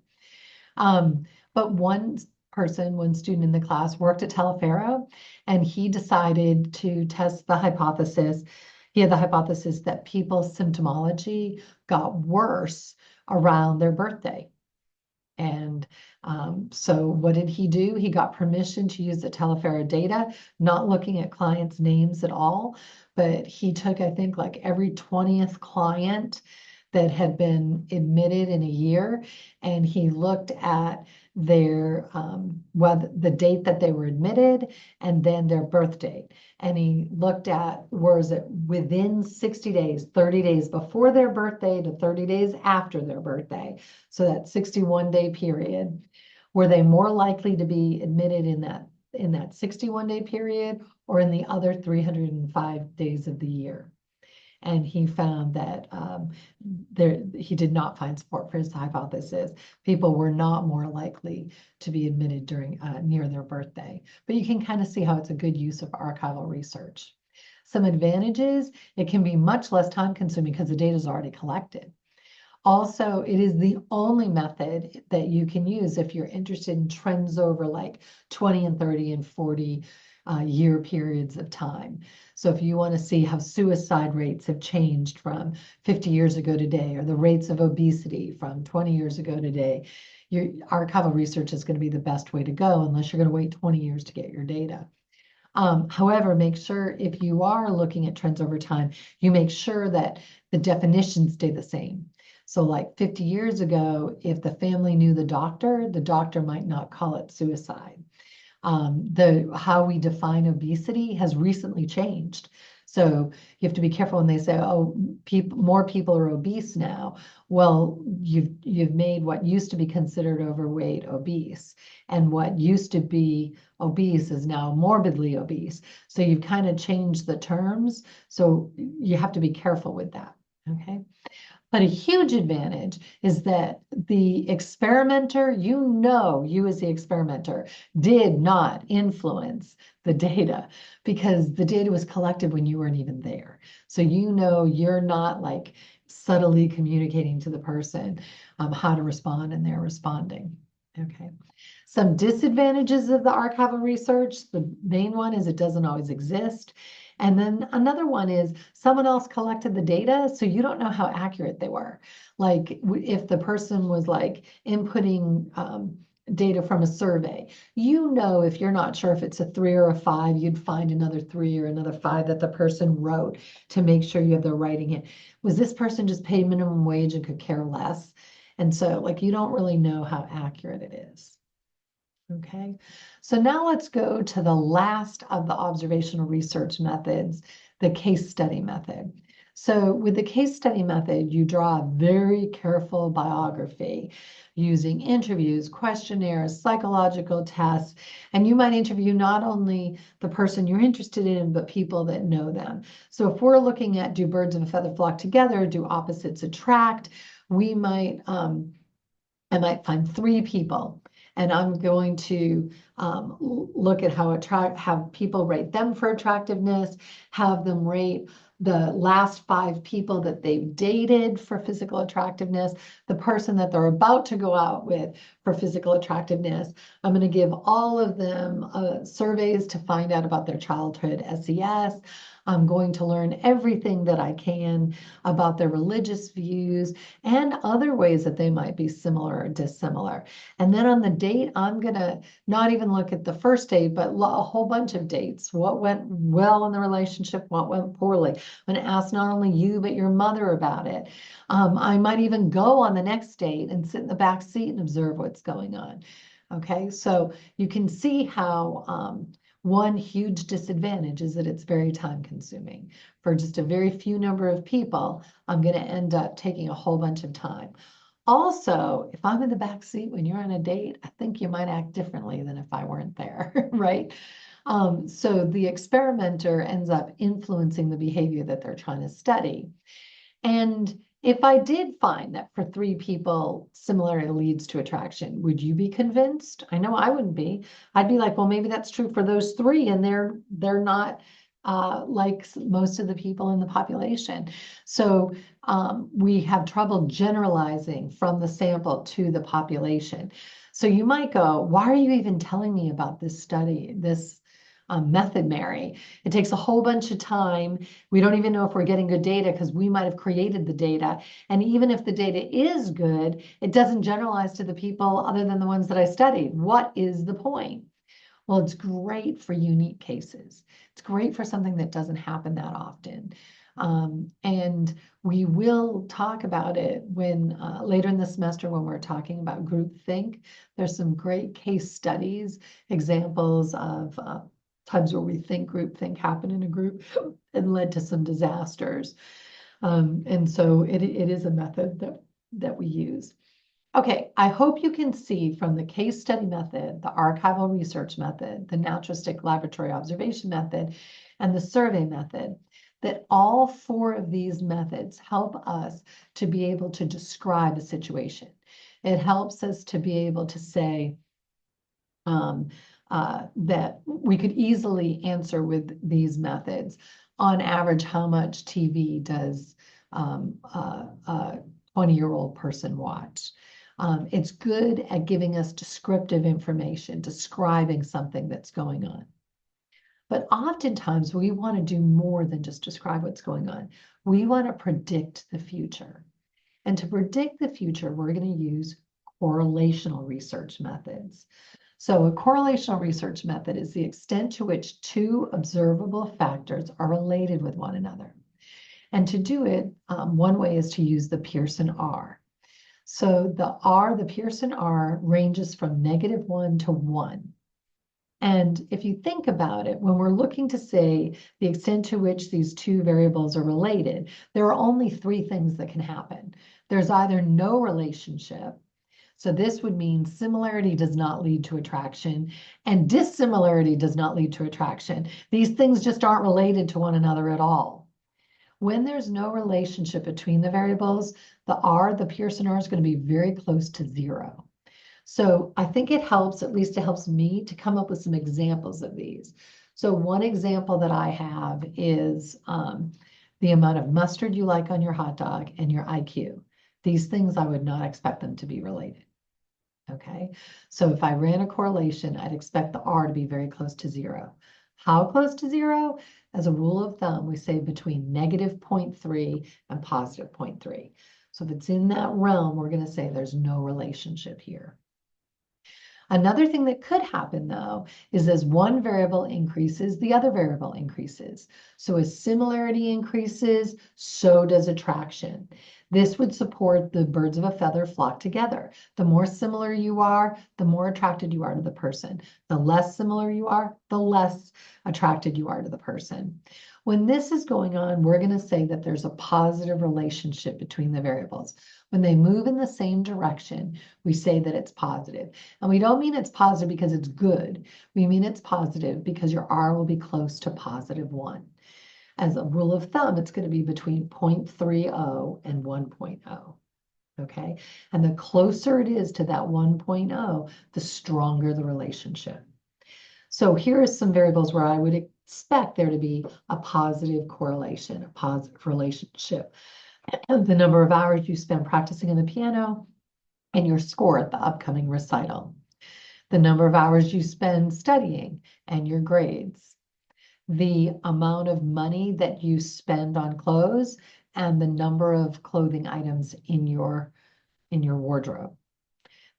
But one student in the class worked at Telefero, and he decided to test the hypothesis. He had the hypothesis that people's symptomology got worse around their birthday. And so what did he do? He got permission to use the Telefera data, not looking at clients' names at all, but he took, I think, like every 20th client that had been admitted in a year, and he looked at their whether the date that they were admitted and then their birth date. And he looked at, was it within 60 days, 30 days before their birthday to 30 days after their birthday. So that 61-day period, were they more likely to be admitted in that 61-day period or in the other 305 days of the year? And he found that he did not find support for his hypothesis. People were not more likely to be admitted during near their birthday. But you can kind of see how it's a good use of archival research. Some advantages: it can be much less time consuming because the data is already collected. Also, it is the only method that you can use if you're interested in trends over like 20 and 30 and 40 year periods of time. So if you want to see how suicide rates have changed from 50 years ago today, or the rates of obesity from 20 years ago today, your archival research is going to be the best way to go, unless you're going to wait 20 years to get your data. However, make sure if you are looking at trends over time, you make sure that the definitions stay the same. So like 50 years ago, if the family knew the doctor might not call it suicide. How we define obesity has recently changed. So you have to be careful when they say, oh, more people are obese now. Well, you've made what used to be considered overweight obese, and what used to be obese is now morbidly obese. So you've kind of changed the terms. So you have to be careful with that. Okay. But a huge advantage is that the experimenter, you as the experimenter, did not influence the data, because the data was collected when you weren't even there. So you're not like subtly communicating to the person how to respond, and they're responding. Okay. Some disadvantages of the archival research: the main one is it doesn't always exist. And then another one is someone else collected the data, so you don't know how accurate they were. Like if the person was like inputting data from a survey, if you're not sure if it's a 3 or a 5, you'd find another 3 or another 5 that the person wrote to make sure you have the writing in. Was this person just paid minimum wage and could care less? And so like you don't really know how accurate it is. Okay, so now let's go to the last of the observational research methods, the case study method. So with the case study method, you draw a very careful biography using interviews, questionnaires, psychological tests, and you might interview not only the person you're interested in, but people that know them. So if we're looking at, do birds of a feather flock together, do opposites attract, I might find 3 people, and I'm going to look at have people rate them for attractiveness, have them rate the last 5 people that they've dated for physical attractiveness, the person that they're about to go out with for physical attractiveness. I'm going to give all of them surveys to find out about their childhood SES. I'm going to learn everything that I can about their religious views and other ways that they might be similar or dissimilar. And then on the date, I'm going to not even look at the first date, but a whole bunch of dates. What went well in the relationship? What went poorly? I'm going to ask not only you, but your mother about it. I might even go on the next date and sit in the back seat and observe what's going on. Okay, so you can see how one huge disadvantage is that it's very time consuming. For just a very few number of people, I'm going to end up taking a whole bunch of time. Also, if I'm in the back seat when you're on a date, I think you might act differently than if I weren't there, right? So the experimenter ends up influencing the behavior that they're trying to study. And if I did find that for 3 people, similarity leads to attraction, would you be convinced? I know I wouldn't be. I'd be like, well, maybe that's true for those 3, and they're not like most of the people in the population. So we have trouble generalizing from the sample to the population. So you might go, why are you even telling me about this study, this method, Mary. It takes a whole bunch of time. We don't even know if we're getting good data because we might have created the data. And even if the data is good, it doesn't generalize to the people other than the ones that I studied. What is the point? Well, it's great for unique cases. It's great for something that doesn't happen that often. And we will talk about it when later in the semester when we're talking about groupthink. There's some great case studies, examples of times where we think groupthink happened in a group and led to some disasters. And so it is a method that we use. Okay, I hope you can see from the case study method, the archival research method, the naturalistic laboratory observation method, and the survey method, that all four of these methods help us to be able to describe a situation. It helps us to be able to say that we could easily answer with these methods. On average, how much TV does a 20-year-old person watch? It's good at giving us descriptive information, describing something that's going on. But oftentimes we want to do more than just describe what's going on. We want to predict the future. And to predict the future, we're going to use correlational research methods. So a correlational research method is the extent to which two observable factors are related with one another. And to do it, one way is to use the Pearson R. So the Pearson R ranges from -1 to 1. And if you think about it, when we're looking to say the extent to which these two variables are related, there are only three things that can happen. There's either no relationship. So this would mean similarity does not lead to attraction, and dissimilarity does not lead to attraction. These things just aren't related to one another at all. When there's no relationship between the variables, the Pearson R is going to be very close to 0. So I think it helps, at least it helps me, to come up with some examples of these. So one example that I have is the amount of mustard you like on your hot dog and your IQ. These things, I would not expect them to be related. Okay, so if I ran a correlation, I'd expect the R to be very close to 0. How close to 0? As a rule of thumb, we say between -0.3 and +0.3. So if it's in that realm, we're going to say there's no relationship here. Another thing that could happen, though, is as one variable increases, the other variable increases. So as similarity increases, so does attraction. This would support the birds of a feather flock together. The more similar you are, the more attracted you are to the person. The less similar you are, the less attracted you are to the person. When this is going on, we're going to say that there's a positive relationship between the variables. When they move in the same direction, we say that it's positive. And we don't mean it's positive because it's good. We mean it's positive because your R will be close to +1. As a rule of thumb, it's going to be between 0.30 and 1.0. Okay, and the closer it is to that 1.0, the stronger the relationship. So here are some variables where I would expect there to be a positive correlation, a positive relationship. The number of hours you spend practicing on the piano and your score at the upcoming recital. The number of hours you spend studying and your grades. The amount of money that you spend on clothes and the number of clothing items in your wardrobe.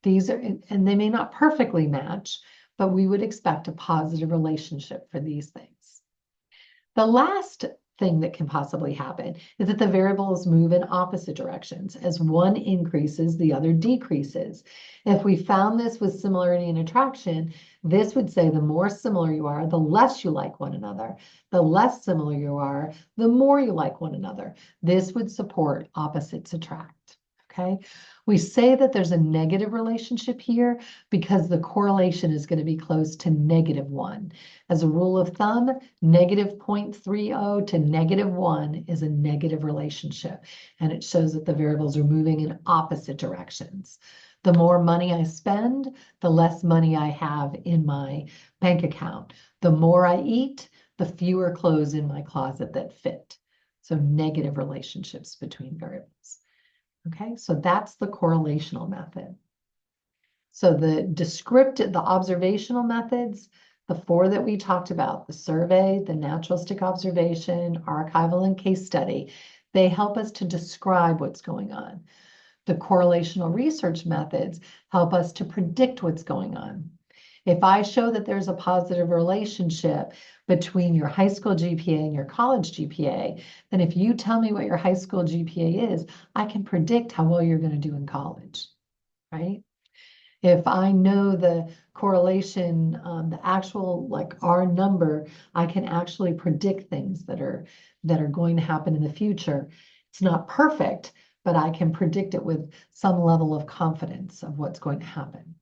These are, and they may not perfectly match, but we would expect a positive relationship for these things. The last thing that can possibly happen is that the variables move in opposite directions. As one increases, the other decreases. If we found this with similarity and attraction, this would say the more similar you are, the less you like one another. The less similar you are, the more you like one another. This would support opposites attract. Okay, we say that there's a negative relationship here because the correlation is going to be close to -1. As a rule of thumb, -0.30 to -1 is a negative relationship, and it shows that the variables are moving in opposite directions. The more money I spend, the less money I have in my bank account. The more I eat, the fewer clothes in my closet that fit. So negative relationships between variables. Okay, so that's the correlational method. So the observational methods, The four that we talked about, the survey, the naturalistic observation, archival, and case study, they help us to describe what's going on. The correlational research methods help us to predict what's going on. If I show that there's a positive relationship between your high school GPA and your college GPA, then if you tell me what your high school GPA is, I can predict how well you're going to do in college, right? If I know the correlation, the actual like R number, I can actually predict things that are going to happen in the future. It's not perfect, but I can predict it with some level of confidence of what's going to happen.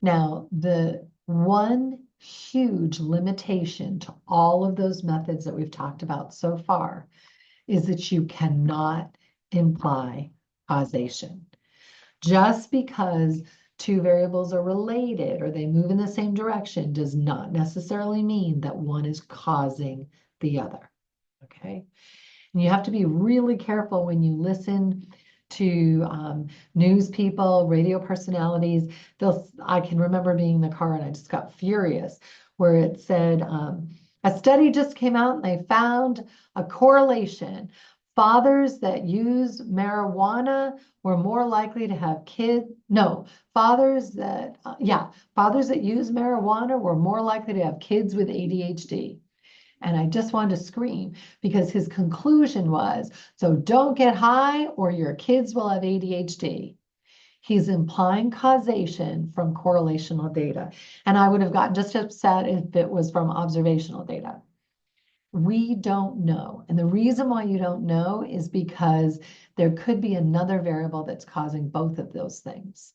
Now, the one huge limitation to all of those methods that we've talked about so far is that you cannot imply causation. Just because two variables are related or they move in the same direction does not necessarily mean that one is causing the other, okay? And you have to be really careful when you listen to news people, radio personalities. I can remember being in the car and I just got furious where it said, a study just came out and they found a correlation. Fathers that use marijuana were more likely to have kids. No, fathers that use marijuana were more likely to have kids with ADHD. And I just wanted to scream because his conclusion was, so don't get high or your kids will have ADHD. He's implying causation from correlational data. And I would have gotten just upset if it was from observational data. We don't know. And the reason why you don't know is because there could be another variable that's causing both of those things.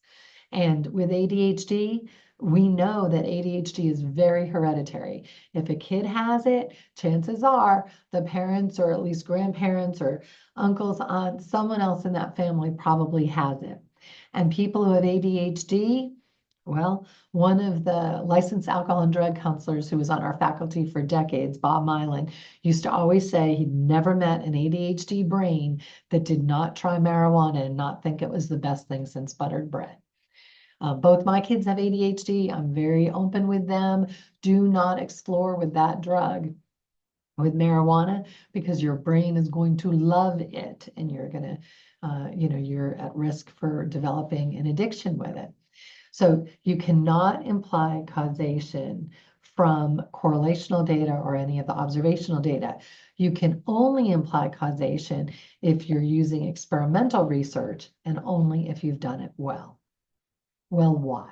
And with ADHD, we know that ADHD is very hereditary. If a kid has it, chances are the parents or at least grandparents or uncles, aunts, someone else in that family probably has it. And people who have ADHD, well, one of the licensed alcohol and drug counselors who was on our faculty for decades, Bob Mylan, used to always say he'd never met an ADHD brain that did not try marijuana and not think it was the best thing since buttered bread. Both my kids have ADHD. I'm very open with them. Do not explore with that drug, with marijuana, because your brain is going to love it and you're going to, you're at risk for developing an addiction with it. So you cannot imply causation from correlational data or any of the observational data. You can only imply causation if you're using experimental research and only if you've done it well. Well, why?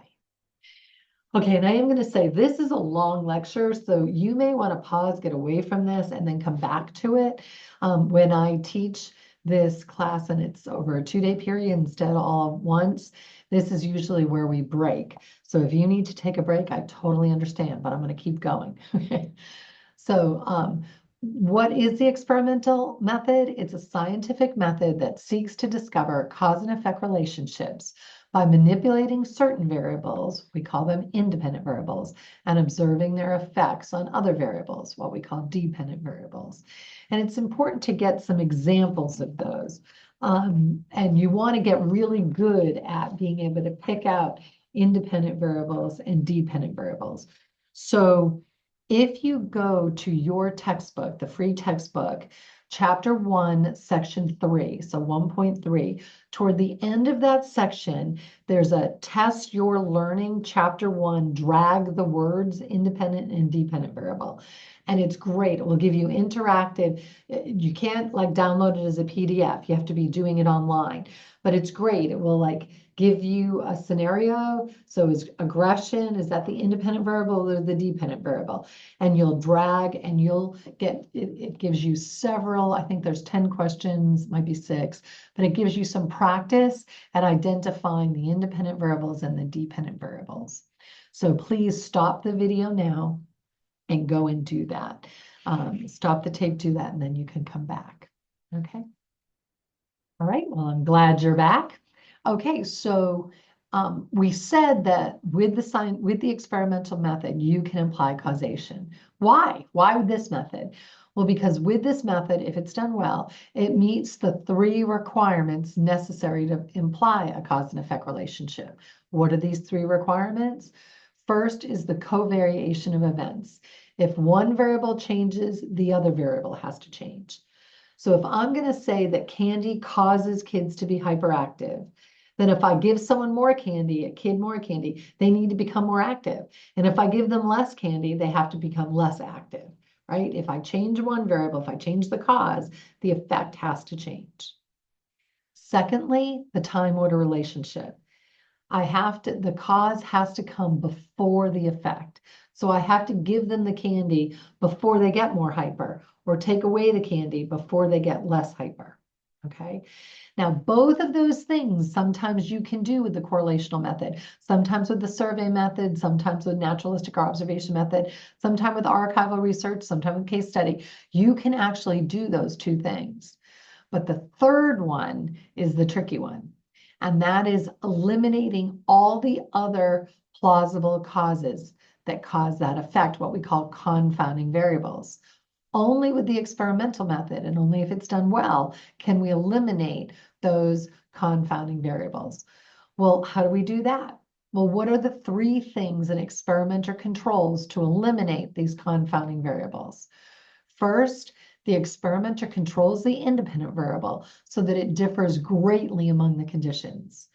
Okay, and I am going to say this is a long lecture, so you may want to pause, get away from this, and then come back to it. When I teach this class and it's over a 2-day period instead of all at once, this is usually where we break. So if you need to take a break, I totally understand, but I'm going to keep going. Okay. So what is the experimental method? It's a scientific method that seeks to discover cause and effect relationships by manipulating certain variables, we call them independent variables, and observing their effects on other variables, what we call dependent variables. And it's important to get some examples of those. And you want to get really good at being able to pick out independent variables and dependent variables. So if you go to your textbook, the free textbook, Chapter 1, Section 3, so 1.3, toward the end of that section, there's a test your learning, Chapter 1, drag the words independent and dependent variable. And it's great. It will give you interactive. You can't like download it as a PDF. You have to be doing it online. But it's great. It will like give you a scenario. So is aggression, is that the independent variable or the dependent variable? And you'll drag and you'll get, it gives you several, I think there's 10 questions, might be 6, but it gives you some practice at identifying the independent variables and the dependent variables. So please stop the video now and go and do that. Stop the tape, do that, and then you can come back. Okay. All right, well, I'm glad you're back. Okay, so we said that with the experimental method, you can imply causation. Why? Why with this method? Well, because with this method, if it's done well, it meets the 3 requirements necessary to imply a cause and effect relationship. What are these 3 requirements? First is the covariation of events. If one variable changes, the other variable has to change. So if I'm going to say that candy causes kids to be hyperactive, then if I give someone more candy, a kid more candy, they need to become more active. And if I give them less candy, they have to become less active, right? If I change one variable, if I change the cause, the effect has to change. Secondly, the time order relationship. The cause has to come before the effect. So I have to give them the candy before they get more hyper, or take away the candy before they get less hyper. Okay. Now, both of those things sometimes you can do with the correlational method, sometimes with the survey method, sometimes with naturalistic or observation method, sometimes with archival research, sometimes with case study. You can actually do those two things. But the third one is the tricky one. And that is eliminating all the other plausible causes that cause that effect, what we call confounding variables. Only with the experimental method, and only if it's done well, can we eliminate those confounding variables. Well, how do we do that? Well, what are the three things an experimenter controls to eliminate these confounding variables? First, the experimenter controls the independent variable so that it differs greatly among the conditions.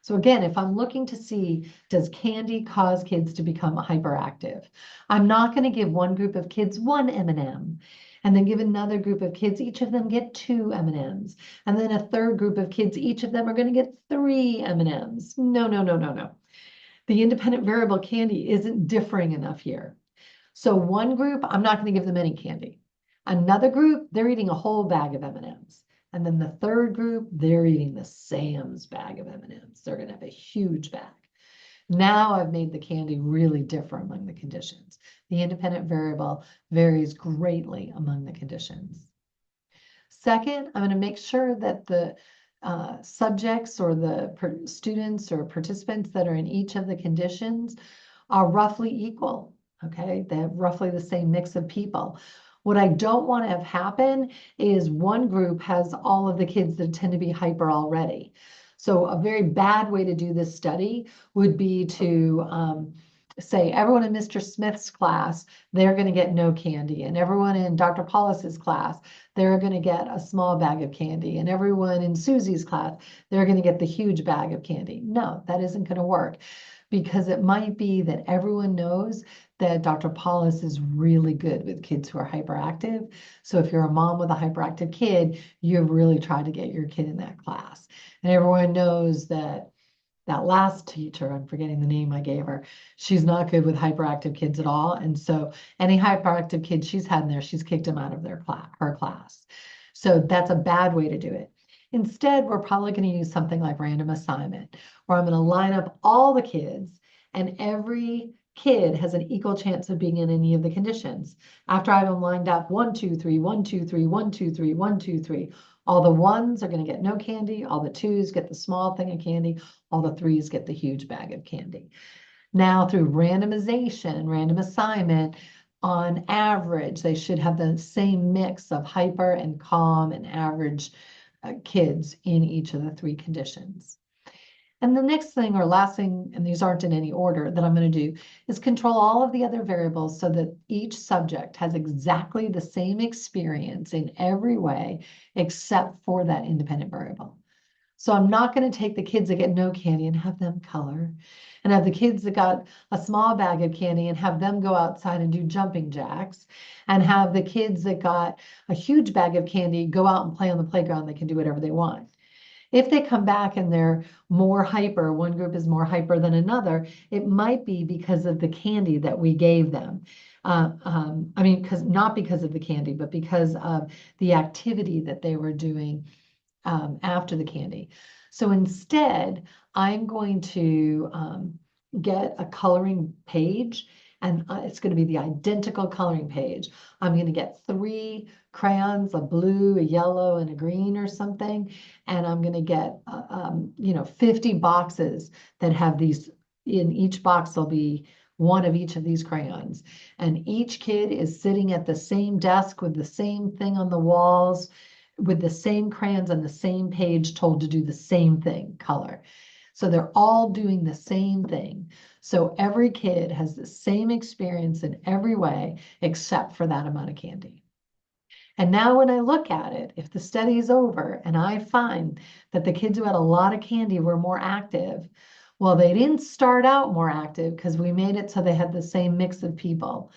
So again, if I'm looking to see, does candy cause kids to become hyperactive? I'm not going to give one group of kids one M&M and then give another group of kids, each of them get 2 M&Ms. And then a third group of kids, each of them are going to get 3 M&Ms. No, no, no, no, no. The independent variable candy isn't differing enough here. So one group, I'm not going to give them any candy. Another group, they're eating a whole bag of M&Ms. And then the third group, they're eating the Sam's bag of M&Ms. They're going to have a huge bag. Now I've made the candy really differ among the conditions. The independent variable varies greatly among the conditions. Second, I'm going to make sure that the subjects or the students or participants that are in each of the conditions are roughly equal. Okay, they have roughly the same mix of people. What I don't want to have happen is one group has all of the kids that tend to be hyper already. So a very bad way to do this study would be to say everyone in Mr. Smith's class, they're going to get no candy. And everyone in Dr. Paulus's class, they're going to get a small bag of candy. And everyone in Susie's class, they're going to get the huge bag of candy. No, that isn't going to work. Because it might be that everyone knows that Dr. Paulus is really good with kids who are hyperactive. So if you're a mom with a hyperactive kid, you've really tried to get your kid in that class. And everyone knows that that last teacher, I'm forgetting the name I gave her, she's not good with hyperactive kids at all. And so any hyperactive kid she's had in there, she's kicked them out of her class. So that's a bad way to do it. Instead, we're probably going to use something like random assignment, where I'm going to line up all the kids, and every kid has an equal chance of being in any of the conditions. After I have them lined up 1, 2, 3, 1, 2, 3, 1, 2, 3, 1, 2, 3. All the 1s are going to get no candy. All the 2s get the small thing of candy. All the 3s get the huge bag of candy. Now, through randomization, random assignment, on average, they should have the same mix of hyper and calm and average kids in each of the 3 conditions. And the next thing or last thing, and these aren't in any order, that I'm going to do is control all of the other variables so that each subject has exactly the same experience in every way except for that independent variable. So I'm not going to take the kids that get no candy and have them color, and have the kids that got a small bag of candy and have them go outside and do jumping jacks, and have the kids that got a huge bag of candy go out and play on the playground. They can do whatever they want. If they come back and they're more hyper, one group is more hyper than another, it might be because of the candy that we gave them. Not because of the candy, but because of the activity that they were doing after the candy. So instead, I'm going to get a coloring page, and it's going to be the identical coloring page. I'm going to get 3 crayons, a blue, a yellow, and a green or something, and I'm going to get 50 boxes that have these. In each box there'll be one of each of these crayons, and each kid is sitting at the same desk with the same thing on the walls, with the same crayons on the same page, told to do the same thing, color. So they're all doing the same thing. So every kid has the same experience in every way, except for that amount of candy. And now when I look at it, if the study is over and I find that the kids who had a lot of candy were more active, well, they didn't start out more active because we made it so they had the same mix of people.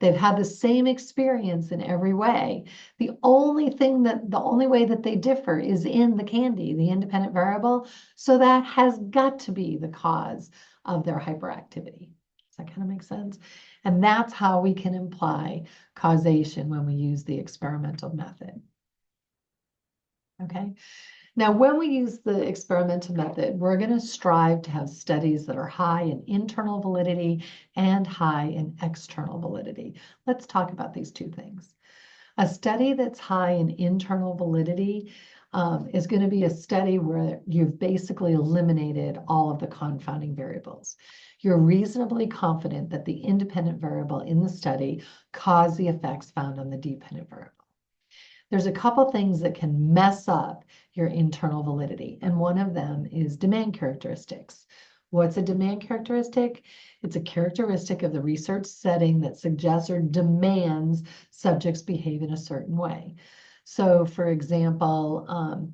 They've had the same experience in every way. The only way that they differ is in the candy, the independent variable. So that has got to be the cause of their hyperactivity. Does that kind of make sense? And that's how we can imply causation when we use the experimental method. Okay. Now, when we use the experimental method, we're going to strive to have studies that are high in internal validity and high in external validity. Let's talk about these two things. A study that's high in internal validity is going to be a study where you've basically eliminated all of the confounding variables. You're reasonably confident that the independent variable in the study caused the effects found on the dependent variable. There's a couple things that can mess up your internal validity, and one of them is demand characteristics. What's a demand characteristic? It's a characteristic of the research setting that suggests or demands subjects behave in a certain way. So, for example,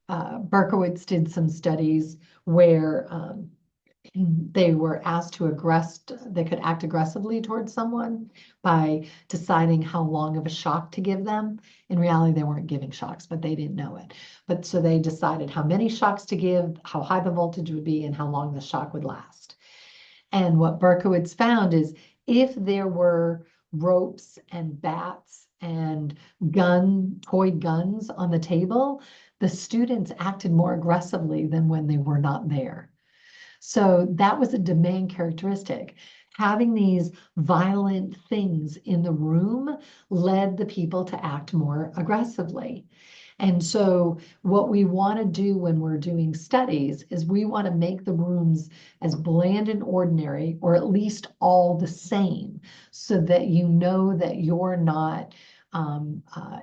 Berkowitz did some studies where they were asked to they could act aggressively towards someone by deciding how long of a shock to give them. In reality, they weren't giving shocks, but they didn't know it. But so they decided how many shocks to give, how high the voltage would be, and how long the shock would last. And what Berkowitz found is if there were ropes and bats and toy guns on the table, the students acted more aggressively than when they were not there. So that was a demand characteristic. Having these violent things in the room led the people to act more aggressively. And so what we want to do when we're doing studies is we want to make the rooms as bland and ordinary, or at least all the same, so that you know that you're not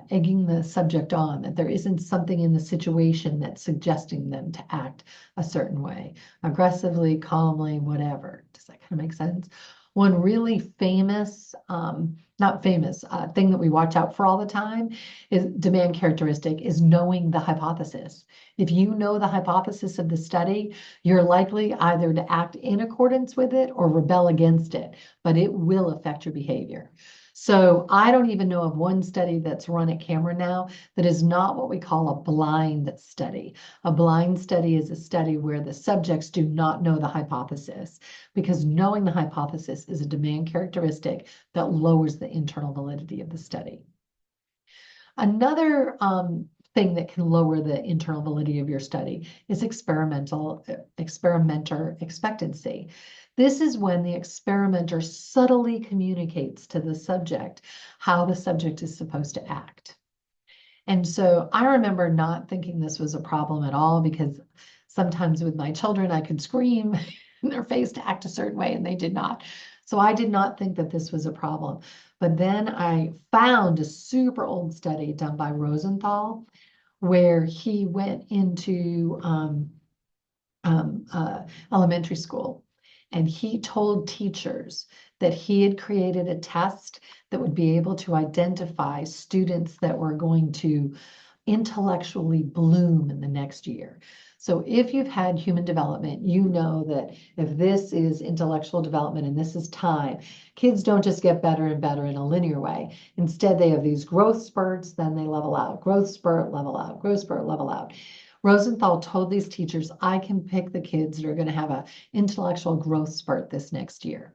egging the subject on, that there isn't something in the situation that's suggesting them to act a certain way, aggressively, calmly, whatever. Does that kind of make sense? One really famous, not famous, thing that we watch out for all the time is demand characteristic is knowing the hypothesis. If you know the hypothesis of the study, you're likely either to act in accordance with it or rebel against it, but it will affect your behavior. So I don't even know of one study that's run at camera now that is not what we call a blind study. A blind study is a study where the subjects do not know the hypothesis, because knowing the hypothesis is a demand characteristic that lowers the internal validity of the study. Another thing that can lower the internal validity of your study is experimenter expectancy. This is when the experimenter subtly communicates to the subject how the subject is supposed to act. And so I remember not thinking this was a problem at all, because sometimes with my children, I could scream in their face to act a certain way and they did not. So I did not think that this was a problem. But then I found a super old study done by Rosenthal where he went into elementary school, and he told teachers that he had created a test that would be able to identify students that were going to intellectually bloom in the next year. So if you've had human development, you know that if this is intellectual development and this is time, kids don't just get better and better in a linear way. Instead, they have these growth spurts, then they level out, growth spurt, level out, growth spurt, level out. Rosenthal told these teachers, I can pick the kids that are going to have an intellectual growth spurt this next year.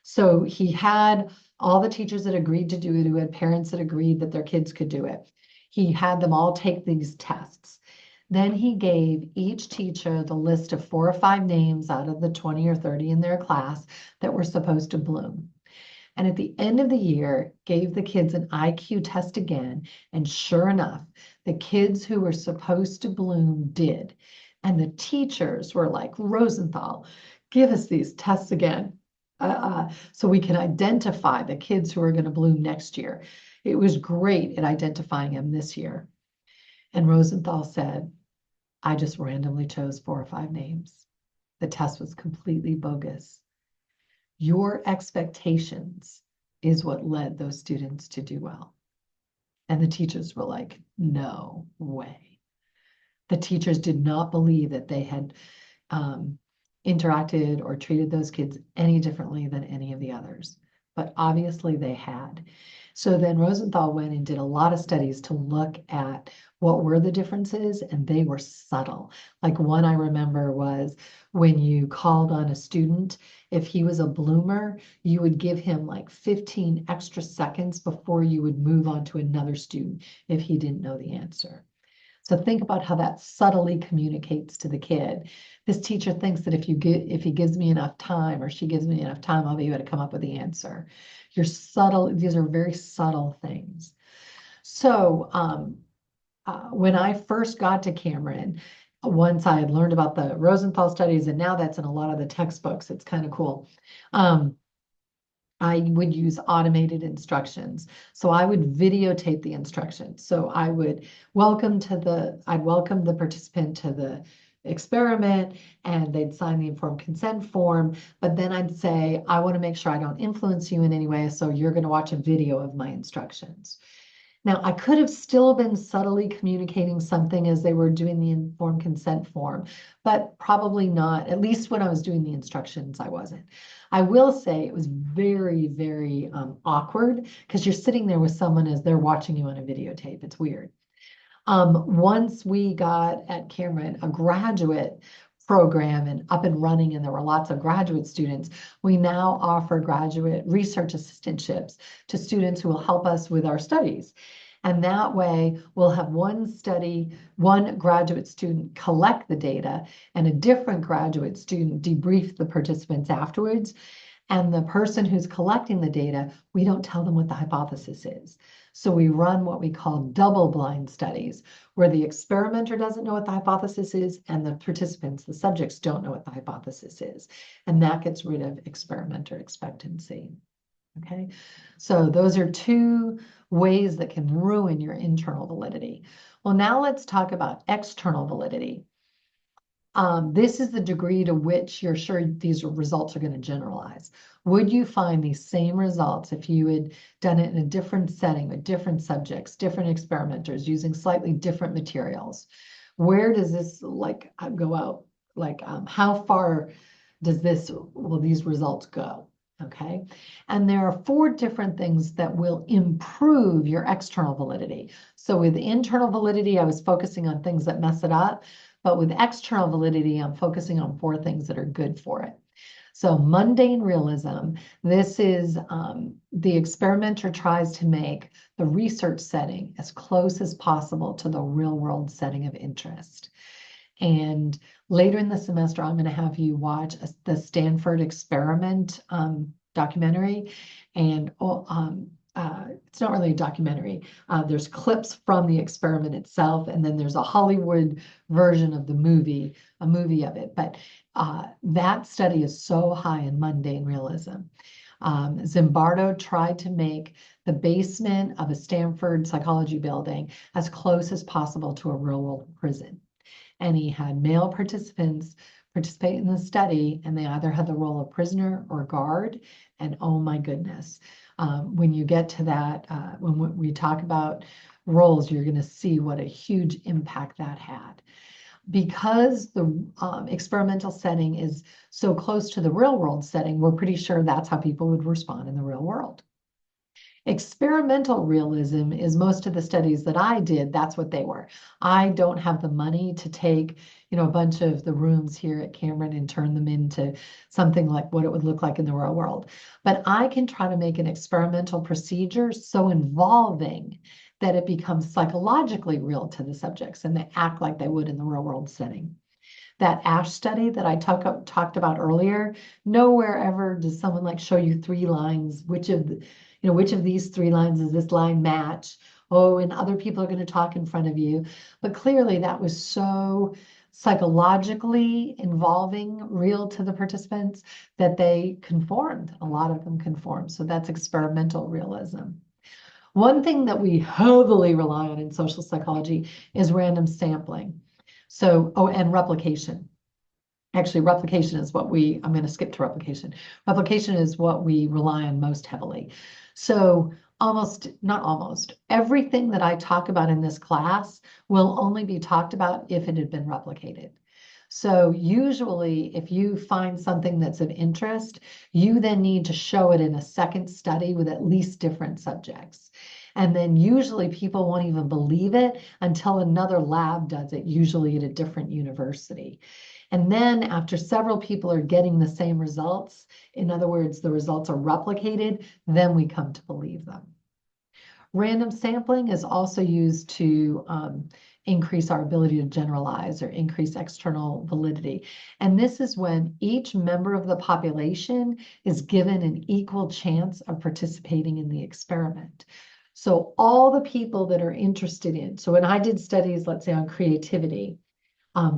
So he had all the teachers that agreed to do it, who had parents that agreed that their kids could do it. He had them all take these tests. Then he gave each teacher the list of 4 or 5 names out of the 20 or 30 in their class that were supposed to bloom. And at the end of the year, gave the kids an IQ test again. And sure enough, the kids who were supposed to bloom did. And the teachers were like, Rosenthal, give us these tests again, so we can identify the kids who are going to bloom next year. It was great at identifying them this year. And Rosenthal said, I just randomly chose 4 or 5 names. the test was completely bogus. Your expectations is what led those students to do well. And the teachers were like, no way. The teachers did not believe that they had interacted or treated those kids any differently than any of the others. But obviously they had. So then Rosenthal went and did a lot of studies to look at what were the differences, and they were subtle. Like one I remember was when you called on a student, if he was a bloomer, you would give him like 15 extra seconds before you would move on to another student if he didn't know the answer. So think about how that subtly communicates to the kid. This teacher thinks that if he gives me enough time or she gives me enough time, I'll be able to come up with the answer. These are very subtle things. So when I first got to Cameron, once I had learned about the Rosenthal studies, and now that's in a lot of the textbooks, it's kind of cool. I would use automated instructions. So I would videotape the instructions. So I'd welcome the participant to the experiment, and they'd sign the informed consent form. But then I'd say, I want to make sure I don't influence you in any way. So you're going to watch a video of my instructions. Now, I could have still been subtly communicating something as they were doing the informed consent form, but probably not. At least when I was doing the instructions, I wasn't. I will say it was very, very awkward because you're sitting there with someone as they're watching you on a videotape. It's weird. Once we got at Cameron a graduate program and up and running, and there were lots of graduate students, we now offer graduate research assistantships to students who will help us with our studies. And that way we'll have one graduate student collect the data and a different graduate student debrief the participants afterwards. And the person who's collecting the data, we don't tell them what the hypothesis is. So we run what we call double-blind studies, where the experimenter doesn't know what the hypothesis is, and the participants, the subjects, don't know what the hypothesis is. And that gets rid of experimenter expectancy. Okay, so those are two ways that can ruin your internal validity. Well, now let's talk about external validity. This is the degree to which you're sure these results are going to generalize. Would you find these same results if you had done it in a different setting with different subjects, different experimenters, using slightly different materials? Where does this go out? How far will these results go? Okay, and there are 4 different things that will improve your external validity. So with internal validity, I was focusing on things that mess it up. But with external validity, I'm focusing on 4 things that are good for it. So mundane realism, this is the experimenter tries to make the research setting as close as possible to the real world setting of interest. And later in the semester, I'm going to have you watch the Stanford Experiment documentary. And it's not really a documentary. There's clips from the experiment itself, and then there's a Hollywood version of the movie, a movie of it. But that study is so high in mundane realism. Zimbardo tried to make the basement of a Stanford psychology building as close as possible to a real-world prison. And he had male participants participate in the study, and they either had the role of prisoner or guard. And oh my goodness, when you get to that, when we talk about roles, you're going to see what a huge impact that had. Because the experimental setting is so close to the real world setting, we're pretty sure that's how people would respond in the real world. Experimental realism is most of the studies that I did, that's what they were. I don't have the money to take, a bunch of the rooms here at Cameron and turn them into something like what it would look like in the real world. But I can try to make an experimental procedure so involving that it becomes psychologically real to the subjects and they act like they would in the real world setting. That ASH study that I talked about earlier, nowhere ever does someone show you 3 lines, which of these 3 lines does this line match? Oh, and other people are going to talk in front of you. But clearly that was so psychologically involving, real to the participants, that they conformed. A lot of them conformed. So that's experimental realism. One thing that we heavily rely on in social psychology is random sampling. So, and replication. Actually, replication is what I'm going to skip to replication. Replication is what we rely on most heavily. So not almost, everything that I talk about in this class will only be talked about if it had been replicated. So usually, if you find something that's of interest, you then need to show it in a second study with at least different subjects. And then usually people won't even believe it until another lab does it, usually at a different university. And then after several people are getting the same results, in other words, the results are replicated, then we come to believe them. Random sampling is also used to increase our ability to generalize or increase external validity. And this is when each member of the population is given an equal chance of participating in the experiment. So all the people that are interested in, so when I did studies, let's say on creativity,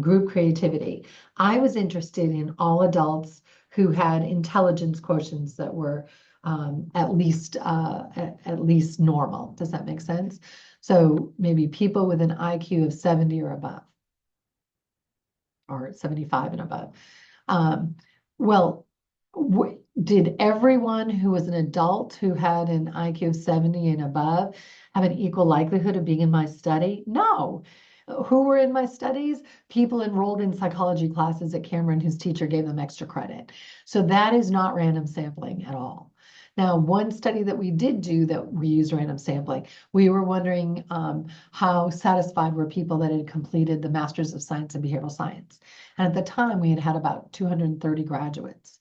group creativity, I was interested in all adults who had intelligence quotients that were at least normal. Does that make sense? So maybe people with an IQ of 70 or above, or 75 and above. Well, did everyone who was an adult who had an IQ of 70 and above have an equal likelihood of being in my study? No. Who were in my studies? People enrolled in psychology classes at Cameron whose teacher gave them extra credit. So that is not random sampling at all. Now, one study that we did do that we used random sampling, we were wondering how satisfied were people that had completed the Masters of Science in Behavioral Science. And at the time, we had had about 230 graduates.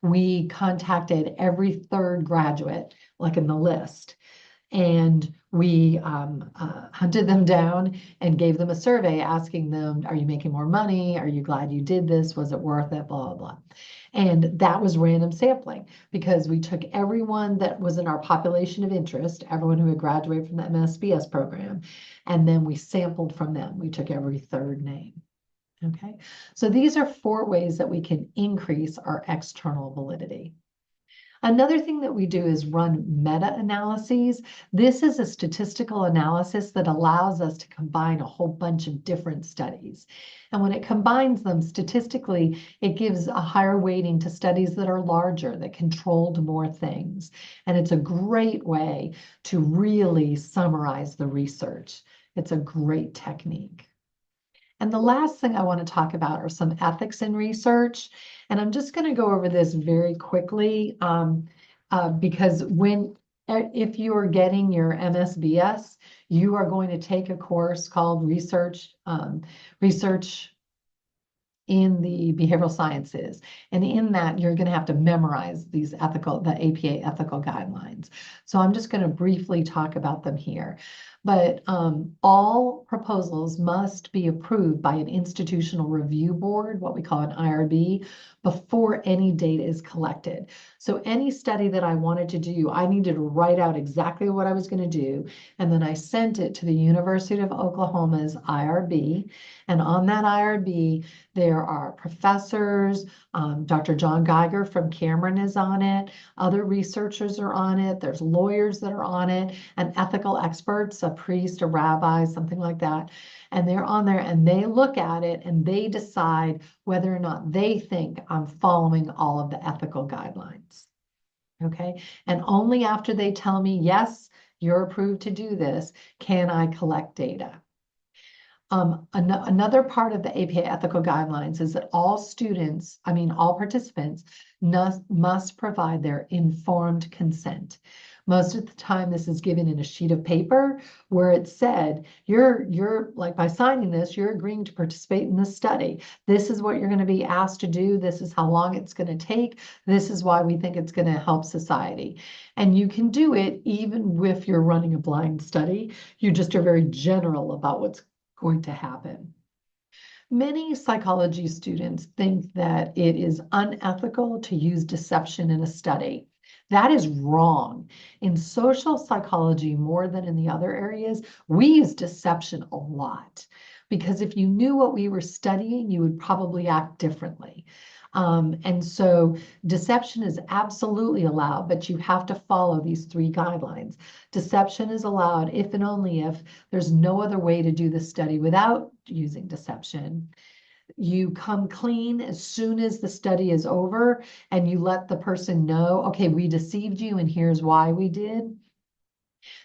We contacted every third graduate, like in the list, and we hunted them down and gave them a survey asking them, are you making more money? Are you glad you did this? Was it worth it? Blah, blah, blah. And that was random sampling because we took everyone that was in our population of interest, everyone who had graduated from the MSBS program, and then we sampled from them. We took every third name. Okay, so these are 4 ways that we can increase our external validity. Another thing that we do is run meta-analyses. This is a statistical analysis that allows us to combine a whole bunch of different studies. And when it combines them statistically, it gives a higher weighting to studies that are larger, that controlled more things. And it's a great way to really summarize the research. It's a great technique. And the last thing I want to talk about are some ethics in research. And I'm just going to go over this very quickly because if you are getting your MSBS, you are going to take a course called Research in the behavioral sciences. And in that, you're going to have to memorize the APA ethical guidelines. So I'm just going to briefly talk about them here. But all proposals must be approved by an institutional review board, what we call an IRB, before any data is collected. So any study that I wanted to do, I needed to write out exactly what I was going to do. And then I sent it to the University of Oklahoma's IRB. And on that IRB, there are professors, Dr. John Geiger from Cameron is on it, other researchers are on it, there's lawyers that are on it, and ethical experts, a priest, a rabbi, something like that. And they're on there and they look at it and they decide whether or not they think I'm following all of the ethical guidelines. Okay, and only after they tell me, yes, you're approved to do this, can I collect data. Another part of the APA ethical guidelines is that all participants must provide their informed consent. Most of the time, this is given in a sheet of paper where it said, you're like, by signing this, you're agreeing to participate in this study. This is what you're going to be asked to do. This is how long it's going to take. This is why we think it's going to help society. And you can do it even if you're running a blind study. You just are very general about what's going to happen. Many psychology students think that it is unethical to use deception in a study. That is wrong. In social psychology, more than in the other areas, we use deception a lot because if you knew what we were studying, you would probably act differently. And so deception is absolutely allowed, but you have to follow these 3 guidelines. Deception is allowed if and only if there's no other way to do the study without using deception. You come clean as soon as the study is over and you let the person know, okay, we deceived you and here's why we did.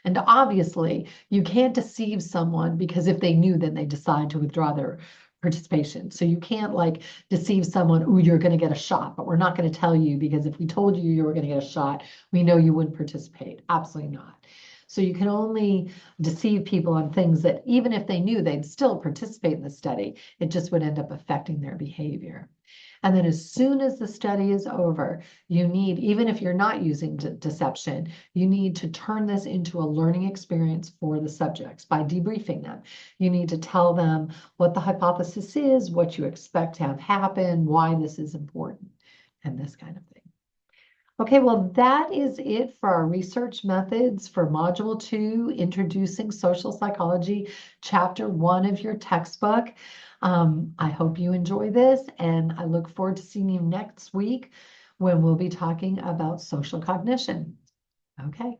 And obviously, you can't deceive someone because if they knew, then they decide to withdraw their participation. So you can't like deceive someone, oh, you're going to get a shot, but we're not going to tell you because if we told you you were going to get a shot, we know you wouldn't participate. Absolutely not. So you can only deceive people on things that even if they knew, they'd still participate in the study. It just would end up affecting their behavior. And then as soon as the study is over, you need, even if you're not using deception, you need to turn this into a learning experience for the subjects by debriefing them. You need to tell them what the hypothesis is, what you expect to have happen, why this is important, and this kind of thing. Okay, well, that is it for our research methods for Module 2, Introducing Social Psychology, Chapter 1 of your textbook. I hope you enjoy this, and I look forward to seeing you next week when we'll be talking about social cognition. Okay.